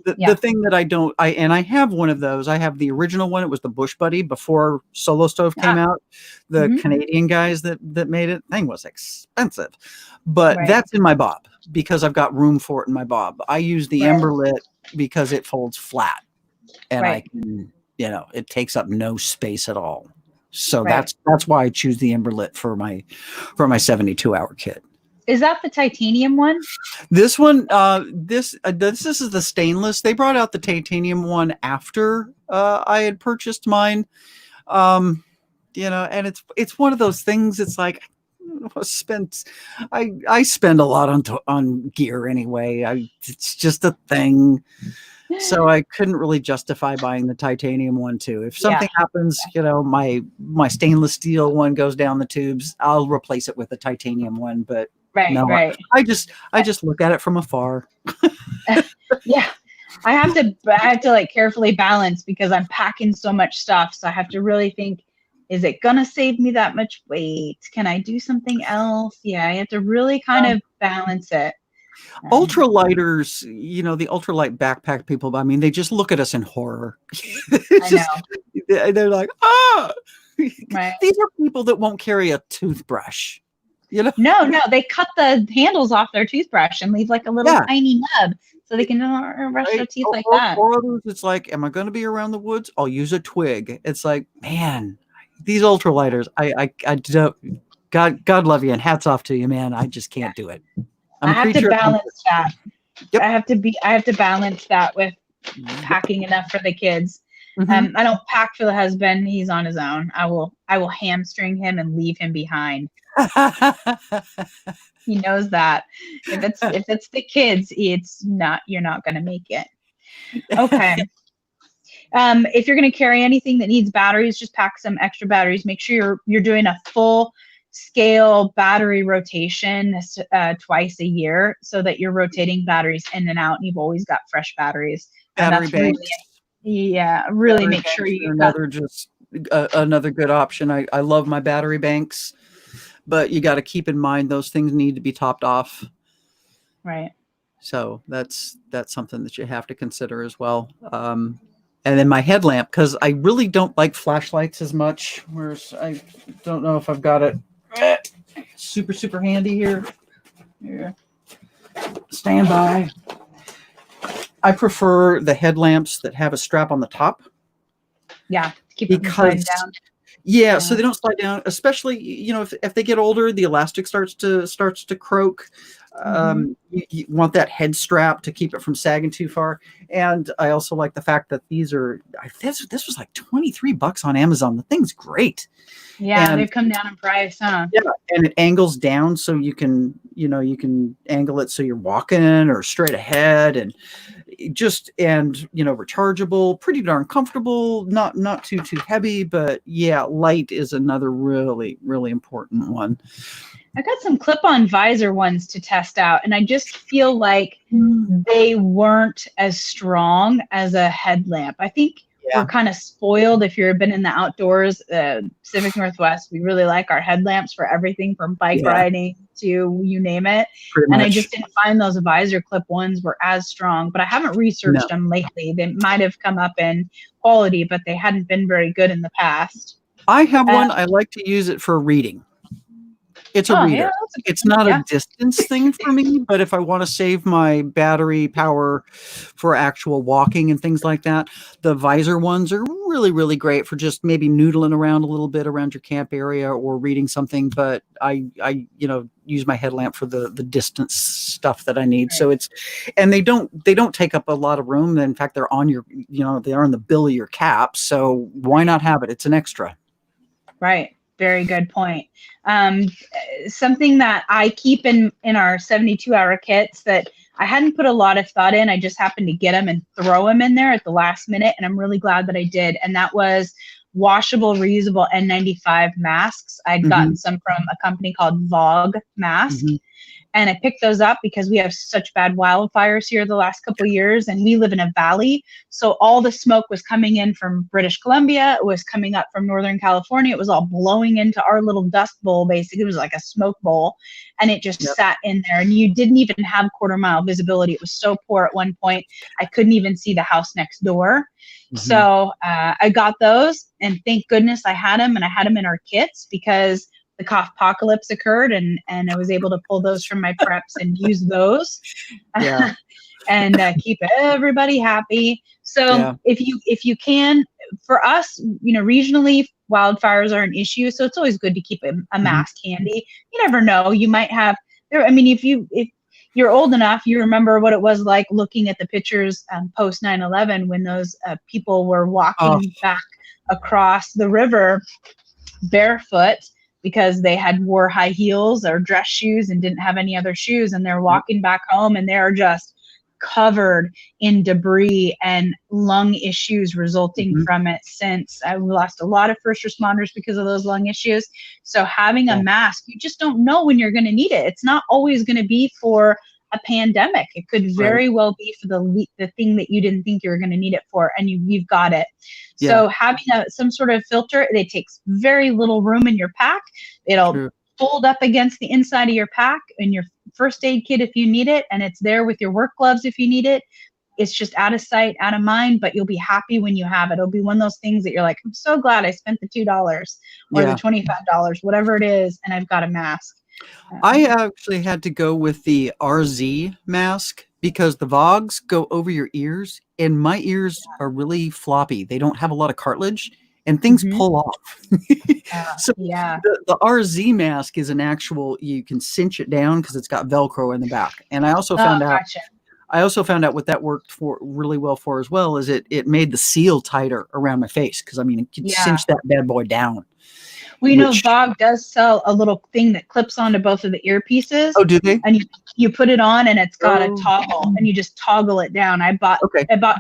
The thing that I have one of those. I have the original one. It was the Bush Buddy before Solo stove came out. The Canadian guys that made it, thing was expensive, but that's in my Bob because I've got room for it in my Bob. I use the Emberlit because it folds flat, and I can. It takes up no space at all. So that's why I choose the Emberlit for my 72-hour kit. Is that the titanium one? This one, this is the stainless. They brought out the titanium one after I had purchased mine. And it's one of those things. It's like I spend a lot on gear anyway. It's just a thing. So I couldn't really justify buying the titanium one too. If something happens, my stainless steel one goes down the tubes, I'll replace it with the titanium one. But I just look at it from afar. Yeah, I have to like carefully balance because I'm packing so much stuff. So I have to really think, is it gonna save me that much weight? Can I do something else? Yeah, I have to really kind of balance it. Ultralighters, the ultralight backpack people, I mean, they just look at us in horror. I know. They're like, these are people that won't carry a toothbrush. No, they cut the handles off their toothbrush and leave like a little tiny nub so they can brush their teeth like that. Or others, it's like, am I going to be around the woods? I'll use a twig. It's like, man, these ultralighters, I don't, God love you and hats off to you, man. I just can't do it. I have to balance that. Yep. I have to balance that with packing enough for the kids. I don't pack for the husband. He's on his own. I will hamstring him and leave him behind. He knows that. If it's the kids, you're not going to make it. Okay. If you're going to carry anything that needs batteries, just pack some extra batteries. Make sure you're doing a full scale battery rotation twice a year so that you're rotating batteries in and out and you've always got fresh batteries. Battery banks. Really make sure you another good option. I love my battery banks, but you got to keep in mind those things need to be topped off. Right. So that's something that you have to consider as well. And then my headlamp, because I really don't like flashlights as much. Whereas I don't know if I've got it super handy here. Here. Stand by. I prefer the headlamps that have a strap on the top. Yeah, keep them sliding down. Yeah, so they don't slide down. Especially, if they get older, the elastic starts to croak. You want that head strap to keep it from sagging too far. And I also like the fact that these are, this was like $23 on Amazon. The thing's great. Yeah, And they've come down in price, huh? yeah, and it angles down so you can, you can angle it so you're walking or straight ahead, and rechargeable, pretty darn comfortable, not too heavy, but yeah, light is another really, really important one. I got some clip-on visor ones to test out, and I just feel like they weren't as strong as a headlamp. I think we're kind of spoiled if you've been in the outdoors. Pacific Northwest, we really like our headlamps for everything from bike riding to you name it. Pretty and much. I just didn't find those visor clip ones were as strong, but I haven't researched them lately. They might have come up in quality, but they hadn't been very good in the past. I have one. I like to use it for reading. It's a reader. It's not a distance thing for me, but if I want to save my battery power for actual walking and things like that, the visor ones are really, really great for just maybe noodling around a little bit around your camp area or reading something. But I use my headlamp for the distance stuff that I need. So and they don't take up a lot of room. In fact, they're on your, they are on the bill of your cap. So why not have it? It's an extra. Right. Very good point. Something that I keep in our 72-hour kits that I hadn't put a lot of thought in, I just happened to get them and throw them in there at the last minute, and I'm really glad that I did. And that was washable, reusable N95 masks. I'd gotten some from a company called Vogue Mask. And I picked those up because we have such bad wildfires here the last couple of years, and we live in a valley. So all the smoke was coming in from British Columbia. It was coming up from Northern California. It was all blowing into our little dust bowl, basically. It was like a smoke bowl, and it just sat in there. And you didn't even have quarter-mile visibility. It was so poor at one point, I couldn't even see the house next door. So I got those, and thank goodness I had them, and I had them in our kits because the cough apocalypse occurred, and I was able to pull those from my preps and use those and keep everybody happy. So if you can, for us, regionally, wildfires are an issue. So it's always good to keep a mask handy. You never know. You might have there. I mean, if you're old enough, you remember what it was like looking at the pictures post 9/11 when those people were walking back across the river barefoot, because they had wore high heels or dress shoes and didn't have any other shoes, and they're walking back home and they're just covered in debris and lung issues resulting from it. Since we lost a lot of first responders because of those lung issues. So having a mask, you just don't know when you're going to need it. It's not always going to be for a pandemic. It could very well be for the thing that you didn't think you were going to need it for, and you've got it. So having some sort of filter, it takes very little room in your pack. It'll fold up against the inside of your pack and your first aid kit if you need it, and it's there with your work gloves if you need it. It's just out of sight, out of mind, but you'll be happy when you have it. It'll be one of those things that you're like, I'm so glad I spent the $2 or the $25, whatever it is, and I've got a mask. I actually had to go with the RZ mask because the Vogs go over your ears, and my ears are really floppy. They don't have a lot of cartilage, and things pull off. So the RZ mask is an actual, you can cinch it down because it's got Velcro in the back. And I also found out what that worked for really well for as well is it made the seal tighter around my face, because I mean it could cinch that bad boy down. We know Vogue does sell a little thing that clips onto both of the earpieces. Oh, do they? And you put it on, and it's got a toggle, and you just toggle it down. I bought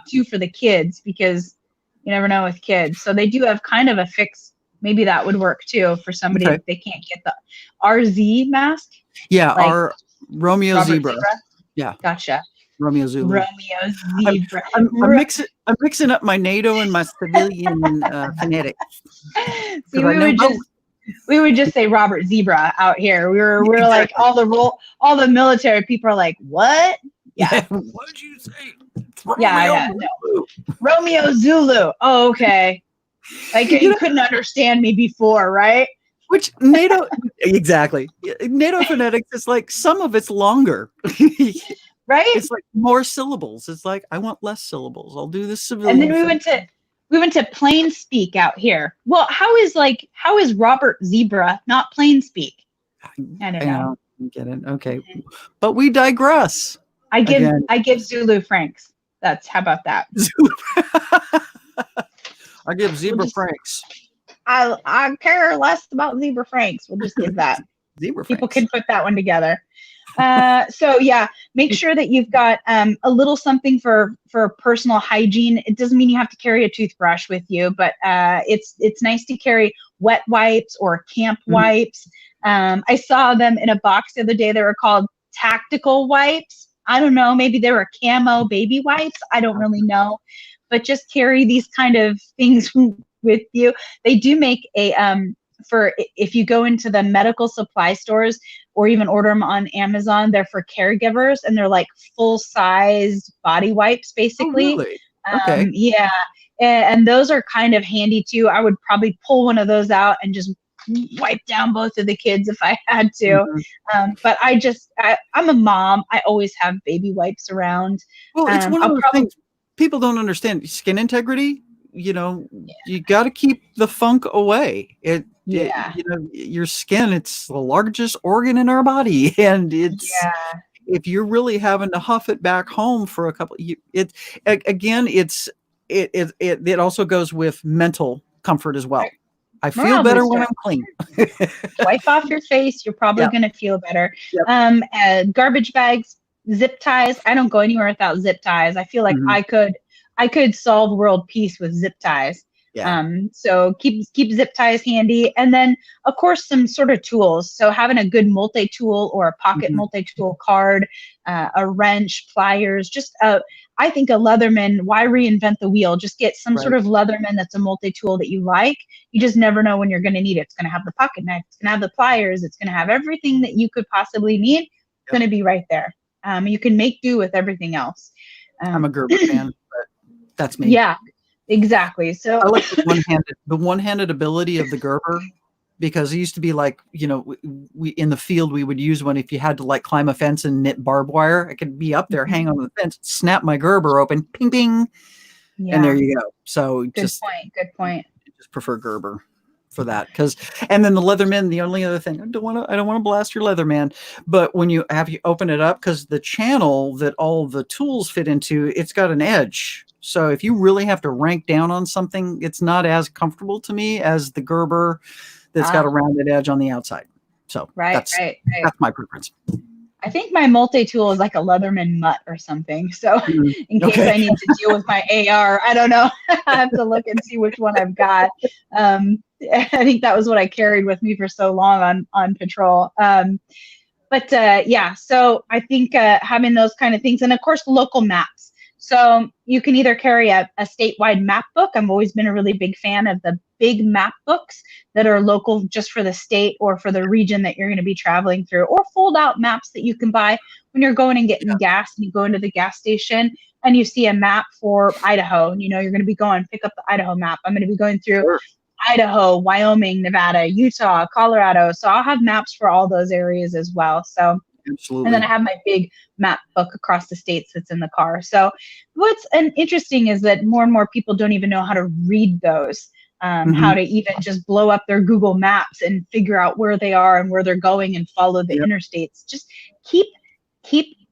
2 for the kids because you never know with kids. So they do have kind of a fix. Maybe that would work too for somebody if they can't get the RZ mask. Yeah, like our Romeo Zebra. Yeah, gotcha. Romeo Zulu. Romeo Zebra. I'm mixing up my NATO and my civilian phonetics. See, we would just say Robert Zebra out here. We're like all the military people are like, what? Yeah. What did you say? Romeo Zulu. Oh, okay. Like you couldn't understand me before, right? Which NATO exactly. NATO phonetics is like some of it's longer. Right? It's like more syllables. It's like I want less syllables. I'll do this civilian. And then we went to plain speak out here. Well, how is Robert Zebra not plain speak? I don't know. Get it? Okay. But we digress. I give Again. I give Zulu francs. How about that? I give zebra francs. I care less about zebra francs. We'll just give that. Zebra People francs. can put that one together. So yeah, make sure that you've got a little something for personal hygiene. It doesn't mean you have to carry a toothbrush with you, but it's nice to carry wet wipes or camp wipes. I saw them in a box the other day. They were called tactical wipes. I don't know, maybe they were camo baby wipes. I don't really know, but just carry these kind of things with you. They do make a for if you go into the medical supply stores or even order them on Amazon, they're for caregivers and they're like full-sized body wipes, basically. Oh, really? Okay. Yeah, and those are kind of handy too. I would probably pull one of those out and just wipe down both of the kids if I had to. But I'm a mom. I always have baby wipes around. Well, it's one of those things people don't understand. Skin integrity, you got to keep the funk away. Your skin, it's the largest organ in our body, and if you're really having to huff it back home for a couple, it also goes with mental comfort as well. Right. I feel better when I'm clean. Wipe off your face. You're probably going to feel better. Yep. Garbage bags, zip ties. I don't go anywhere without zip ties. I feel like I could solve world peace with zip ties. Yeah. So keep zip ties handy. And then of course some sort of tools. So having a good multi-tool or a pocket multi-tool card, a wrench, pliers, I think a Leatherman, why reinvent the wheel? Just get some sort of Leatherman that's a multi-tool that you like. You just never know when you're going to need it. It's going to have the pocket knife. It's going to have the pliers. It's going to have everything that you could possibly need. It's going to be right there. You can make do with everything else. I'm a Gerber fan, but that's me. Yeah, exactly. So I like the one-handed ability of the Gerber, because it used to be like, we in the field, we would use one if you had to like climb a fence and knit barbed wire. I could be up there, hang on the fence, snap my Gerber open, ping, ping, and there you go. So good point. Just prefer Gerber for that, and then the Leatherman. The only other thing, I don't want to blast your Leatherman, but when you open it up, because the channel that all the tools fit into, it's got an edge. So if you really have to rank down on something, it's not as comfortable to me as the Gerber that's got a rounded edge on the outside. So that's my preference. I think my multi-tool is like a Leatherman mutt or something. So in case I need to deal with my AR, I don't know. I have to look and see which one I've got. I think that was what I carried with me for so long on patrol. So I think having those kind of things, and of course local maps. So you can either carry a statewide map book. I've always been a really big fan of the big map books that are local just for the state or for the region that you're going to be traveling through, or fold out maps that you can buy when you're going and getting gas and you go into the gas station and you see a map for Idaho. And, you're going to be going, pick up the Idaho map. I'm going to be going through Idaho, Wyoming, Nevada, Utah, Colorado. So I'll have maps for all those areas as well. So absolutely. And then I have my big map book across the states that's in the car. So what's interesting is that more and more people don't even know how to read those, how to even just blow up their Google Maps and figure out where they are and where they're going and follow the interstates. Just keep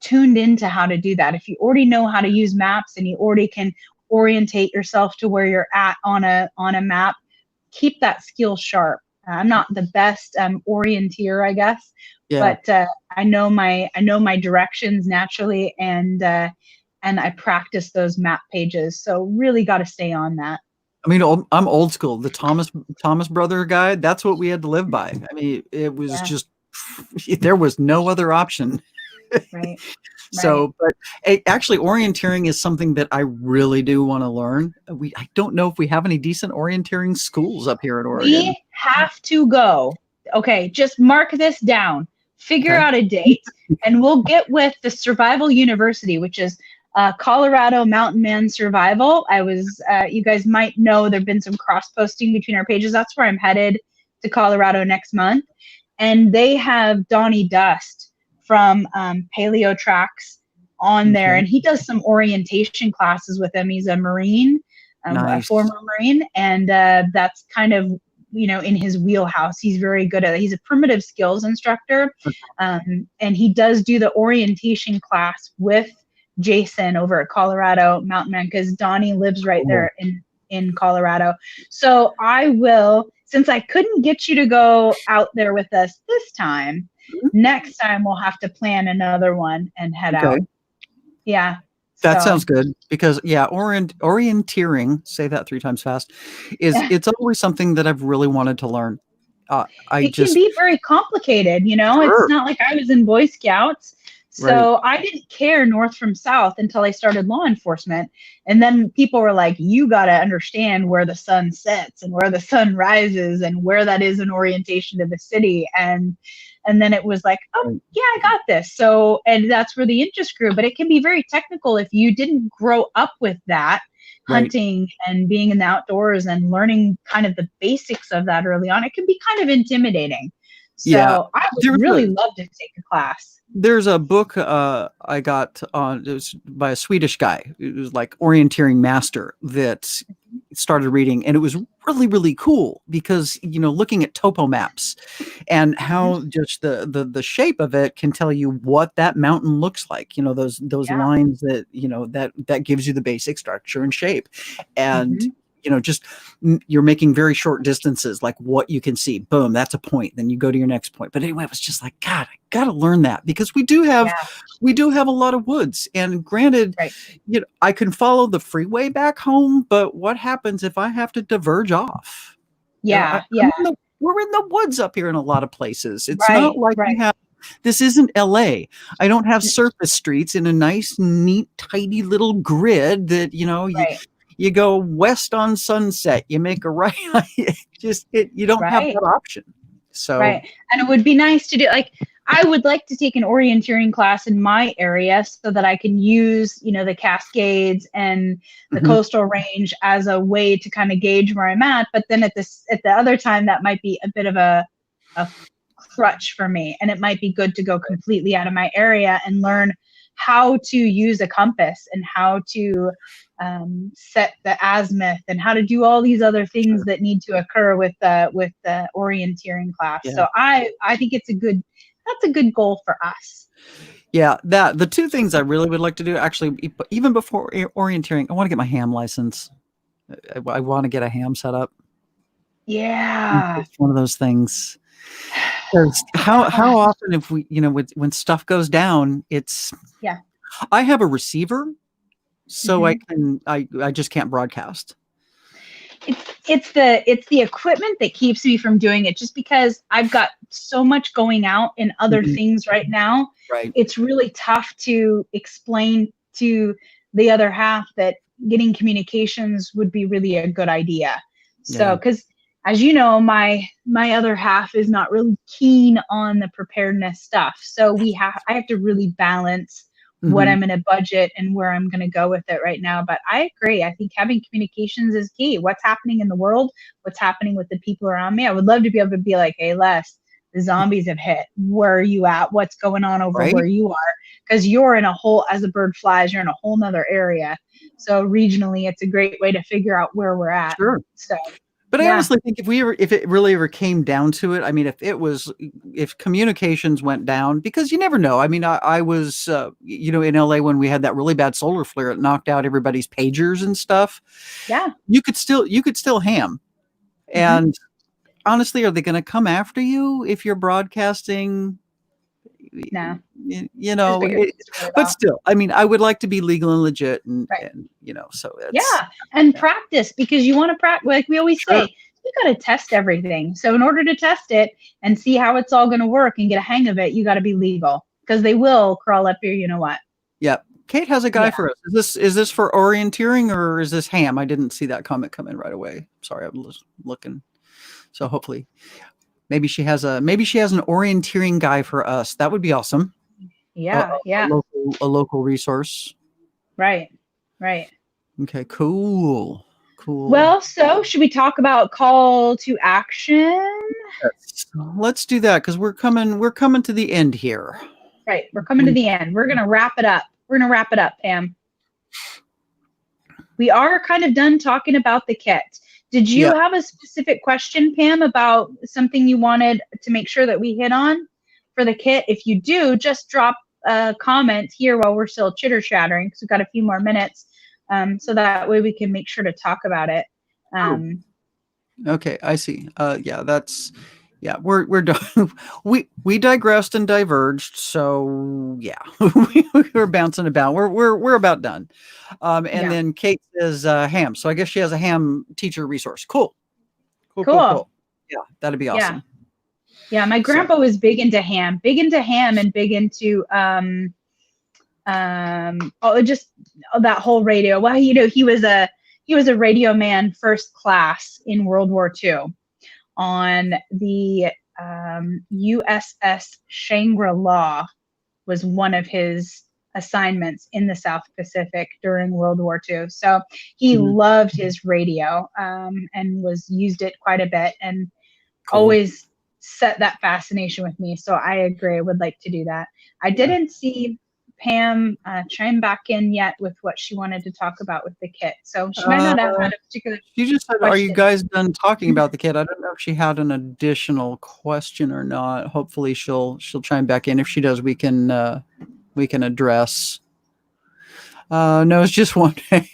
tuned into how to do that. If you already know how to use maps and you already can orientate yourself to where you're at on a map, keep that skill sharp. I'm not the best orienteer, I guess, but I know my directions naturally, and I practice those map pages. So really got to stay on that. I mean, I'm old school. The Thomas Brother Guide, that's what we had to live by. I mean, it was just, there was no other option. Right. So, but actually orienteering is something that I really do want to learn. I don't know if we have any decent orienteering schools up here in Oregon. We have to go. Okay, just mark this down. Figure out a date, and we'll get with the Survival University, which is Colorado Mountain Man Survival. You guys might know there've been some cross posting between our pages. That's where I'm headed to Colorado next month, and they have Donnie Dust from Paleo Tracks on there, and he does some orientation classes with them. He's a Marine, a former Marine, and that's kind of in his wheelhouse. He's very good at it. He's a primitive skills instructor. And he does do the orientation class with Jason over at Colorado Mountain Man, because Donnie lives right there in Colorado. So I will, since I couldn't get you to go out there with us this time, next time we'll have to plan another one and head out. Yeah. That sounds good, because orienteering, say that 3 times fast, it's always something that I've really wanted to learn. It can be very complicated, Sure. It's not like I was in Boy Scouts. So I didn't care north from south until I started law enforcement. And then people were like, you got to understand where the sun sets and where the sun rises and where that is in orientation to the city. And then it was like, oh, yeah, I got this. So, and that's where the interest grew. But it can be very technical if you didn't grow up with that, hunting and being in the outdoors and learning kind of the basics of that early on. It can be kind of intimidating. So I would really love to take a class. There's a book I got it was by a Swedish guy. It was like orienteering master that started reading, and it was really, really cool because, looking at topo maps and how just the shape of it can tell you what that mountain looks like, those lines that, that gives you the basic structure and shape. And just you're making very short distances, like what you can see. Boom, that's a point. Then you go to your next point. But anyway, it was just like, God, I got to learn that, because we do have a lot of woods. And granted, I can follow the freeway back home, but what happens if I have to diverge off? Yeah, we're in the woods up here in a lot of places. It's not like we have. This isn't LA. I don't have surface streets in a nice, neat, tidy little grid that you go west on Sunset, you make a right. You don't have that option. So and it would be nice to do, like, I would like to take an orienteering class in my area so that I can use, the Cascades and the coastal range as a way to kind of gauge where I'm at. But then at the other time, that might be a bit of a crutch for me, and it might be good to go completely out of my area and learn how to use a compass and how to set the azimuth and how to do all these other things that need to occur with the orienteering class. So I think that's a good goal for us. Yeah, the 2 things I really would like to do, actually, even before orienteering, I want to get my ham license. I want to get a ham set up. Yeah, it's one of those things. How often, if we, when stuff goes down, it's I have a receiver, so I just can't broadcast. It's the equipment that keeps me from doing it, just because I've got so much going out in other things right now. It's really tough to explain to the other half that getting communications would be really a good idea. So, because as you know, my other half is not really keen on the preparedness stuff. So I have to really balance what I'm in a budget and where I'm going to go with it right now. But I agree. I think having communications is key. What's happening in the world, what's happening with the people around me. I would love to be able to be like, hey, Les, the zombies have hit. Where are you at? What's going on over where you are? Because you're in as a bird flies, you're in a whole nother area. So regionally, it's a great way to figure out where we're at. Sure. So. But I honestly think if it really ever came down to it, I mean, if communications went down, because you never know. I mean, I was, in LA when we had that really bad solar flare, it knocked out everybody's pagers and stuff. Yeah. You could still ham. And honestly, are they going to come after you if you're broadcasting? No. But still, I mean, I would like to be legal and legit, and so it's, and practice, because you want to practice. Like we always say, you got to test everything. So in order to test it and see how it's all going to work and get a hang of it, you got to be legal, because they will crawl up your, what. Yeah. Kate has a guy for us. Is this for orienteering, or is this ham? I didn't see that comment come in right away. Sorry, I was looking. So hopefully. Maybe she has an orienteering guy for us. That would be awesome. Yeah, A local resource. Right. Okay, cool. Well, so should we talk about call to action? Yes. Let's do that, because we're coming to the end here. Right, we're coming to the end. We're gonna wrap it up. Pam. We are kind of done talking about the kit. Did you Yeah. have a specific question, Pam, about something you wanted to make sure that we hit on for the kit? If you do, just drop a comment here while we're still chitter chattering, because we've got a few more minutes, so that way we can make sure to talk about it. Okay, I see. Yeah, we're done. We digressed and diverged, so yeah, we're bouncing about. We're about done. And Yeah. then Kate says ham, so I guess she has a ham teacher resource. Cool. Cool. Yeah, that'd be Yeah. awesome. Yeah, my grandpa was big into ham, and big into just that whole radio. Well, he was a radio man first class in World War II on the USS Shangri-La was one of his assignments in the South Pacific during World War II. So he loved his radio and used it quite a bit, and always set that fascination with me. So I agree. I would like to do that. I didn't see Pam chime back in yet with what she wanted to talk about with the kit. So she might not have had a particular She just said, question. "Are you guys done talking about the kit?" I don't know if she had an additional question or not. Hopefully she'll chime back in. If she does, we can address. No, it's just one day.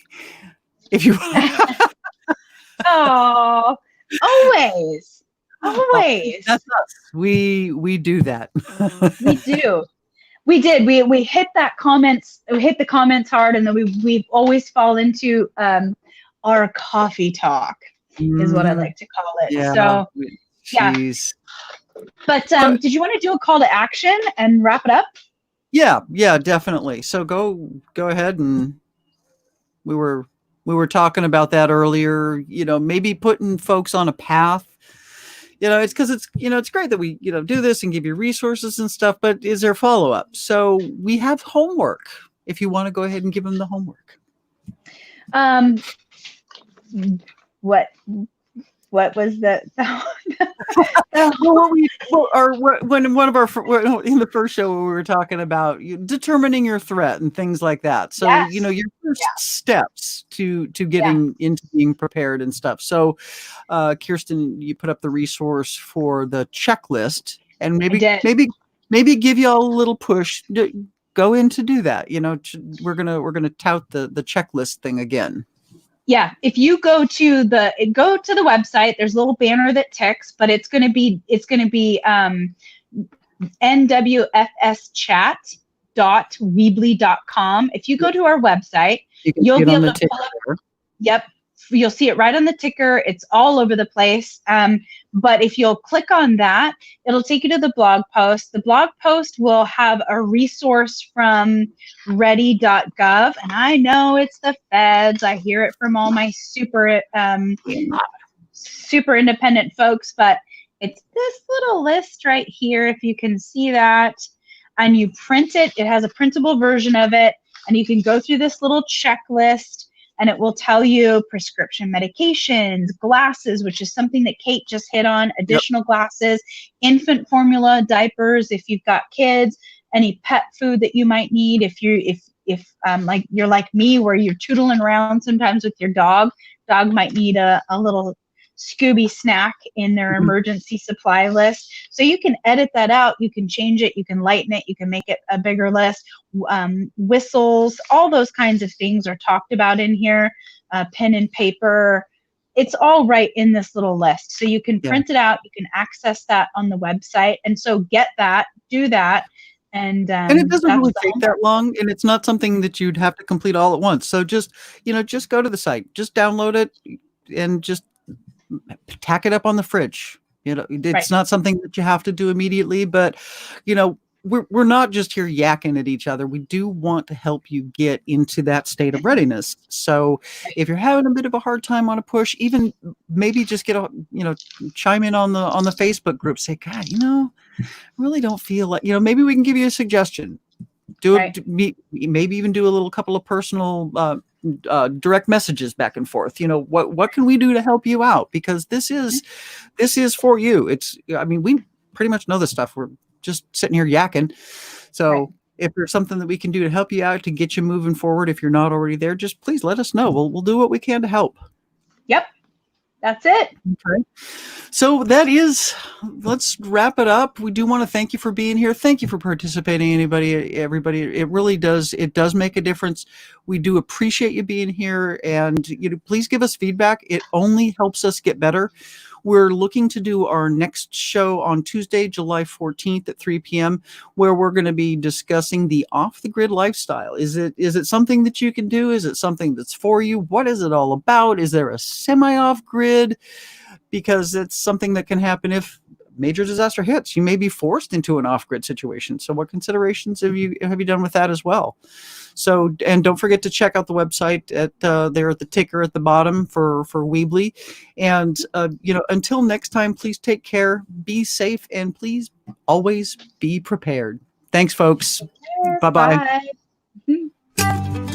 If you Oh, always. That's us. We do that. We do. We did. We hit that comments. We hit the comments hard, and then we always fall into our coffee talk, is what I like to call it. Yeah. So Jeez. But did you want to do a call to action and wrap it up? Yeah, definitely. So go ahead, and we were talking about that earlier. Maybe putting folks on a path. It's because it's great that we do this and give you resources and stuff, but is there follow up? So we have homework. If you want to go ahead and give them the homework. What was the when one of our in the first show we were talking about determining your threat and things like that. So Yes. Your first steps to getting into being prepared and stuff. So Kirsten, you put up the resource for the checklist, and maybe give you all a little push. Go in to do that. We're gonna tout the checklist thing again. Yeah, if you go to the website, there's a little banner that ticks, but it's going to be nwfschat.weebly.com. If you go to our website, you'll be able to follow. Yep, you'll see it right on the ticker. It's all over the place. But if you'll click on that, it'll take you to the blog post. The blog post will have a resource from ready.gov. And I know it's the feds. I hear it from all my super independent folks, but it's this little list right here. If you can see that, and you print it, it has a printable version of it, and you can go through this little checklist. And it will tell you prescription medications, glasses, which is something that Kate just hit on, additional glasses, infant formula, diapers, if you've got kids, any pet food that you might need. If like you're like me, where you're tootling around sometimes with your dog might need a little Scooby snack in their emergency supply list. So you can edit that out, you can change it, you can lighten it, you can make it a bigger list. Whistles, all those kinds of things are talked about in here. Pen and paper, it's all right in this little list. So you can print it out, you can access that on the website. And so get that, do that. And it doesn't really take that long, and it's not something that you'd have to complete all at once. So just go to the site, just download it, and just tack it up on the fridge. It's not something that you have to do immediately, but we're not just here yakking at each other. We do want to help you get into that state of readiness. So if you're having a bit of a hard time on a push, even maybe just chime in on the Facebook group, say, God, I really don't feel like, maybe we can give you a suggestion. Maybe even do a couple of personal direct messages back and forth. What can we do to help you out? Because this is for you. We pretty much know this stuff. We're just sitting here yakking. So if there's something that we can do to help you out, to get you moving forward, if you're not already there, just please let us know. We'll do what we can to help. Yep. That's it. Okay. So let's wrap it up. We do want to thank you for being here. Thank you for participating, everybody. It really does. It does make a difference. We do appreciate you being here, and please give us feedback. It only helps us get better. We're looking to do our next show on Tuesday, July 14th at 3 p.m., where we're going to be discussing the off-the-grid lifestyle. Is it something that you can do? Is it something that's for you? What is it all about? Is there a semi-off-grid? Because it's something that can happen if major disaster hits. You may be forced into an off-grid situation. So what considerations have you done with that as well? So, and don't forget to check out the website at there at the ticker at the bottom for Weebly. And until next time, please take care, be safe, and please always be prepared. Thanks, folks. Bye-bye. Bye.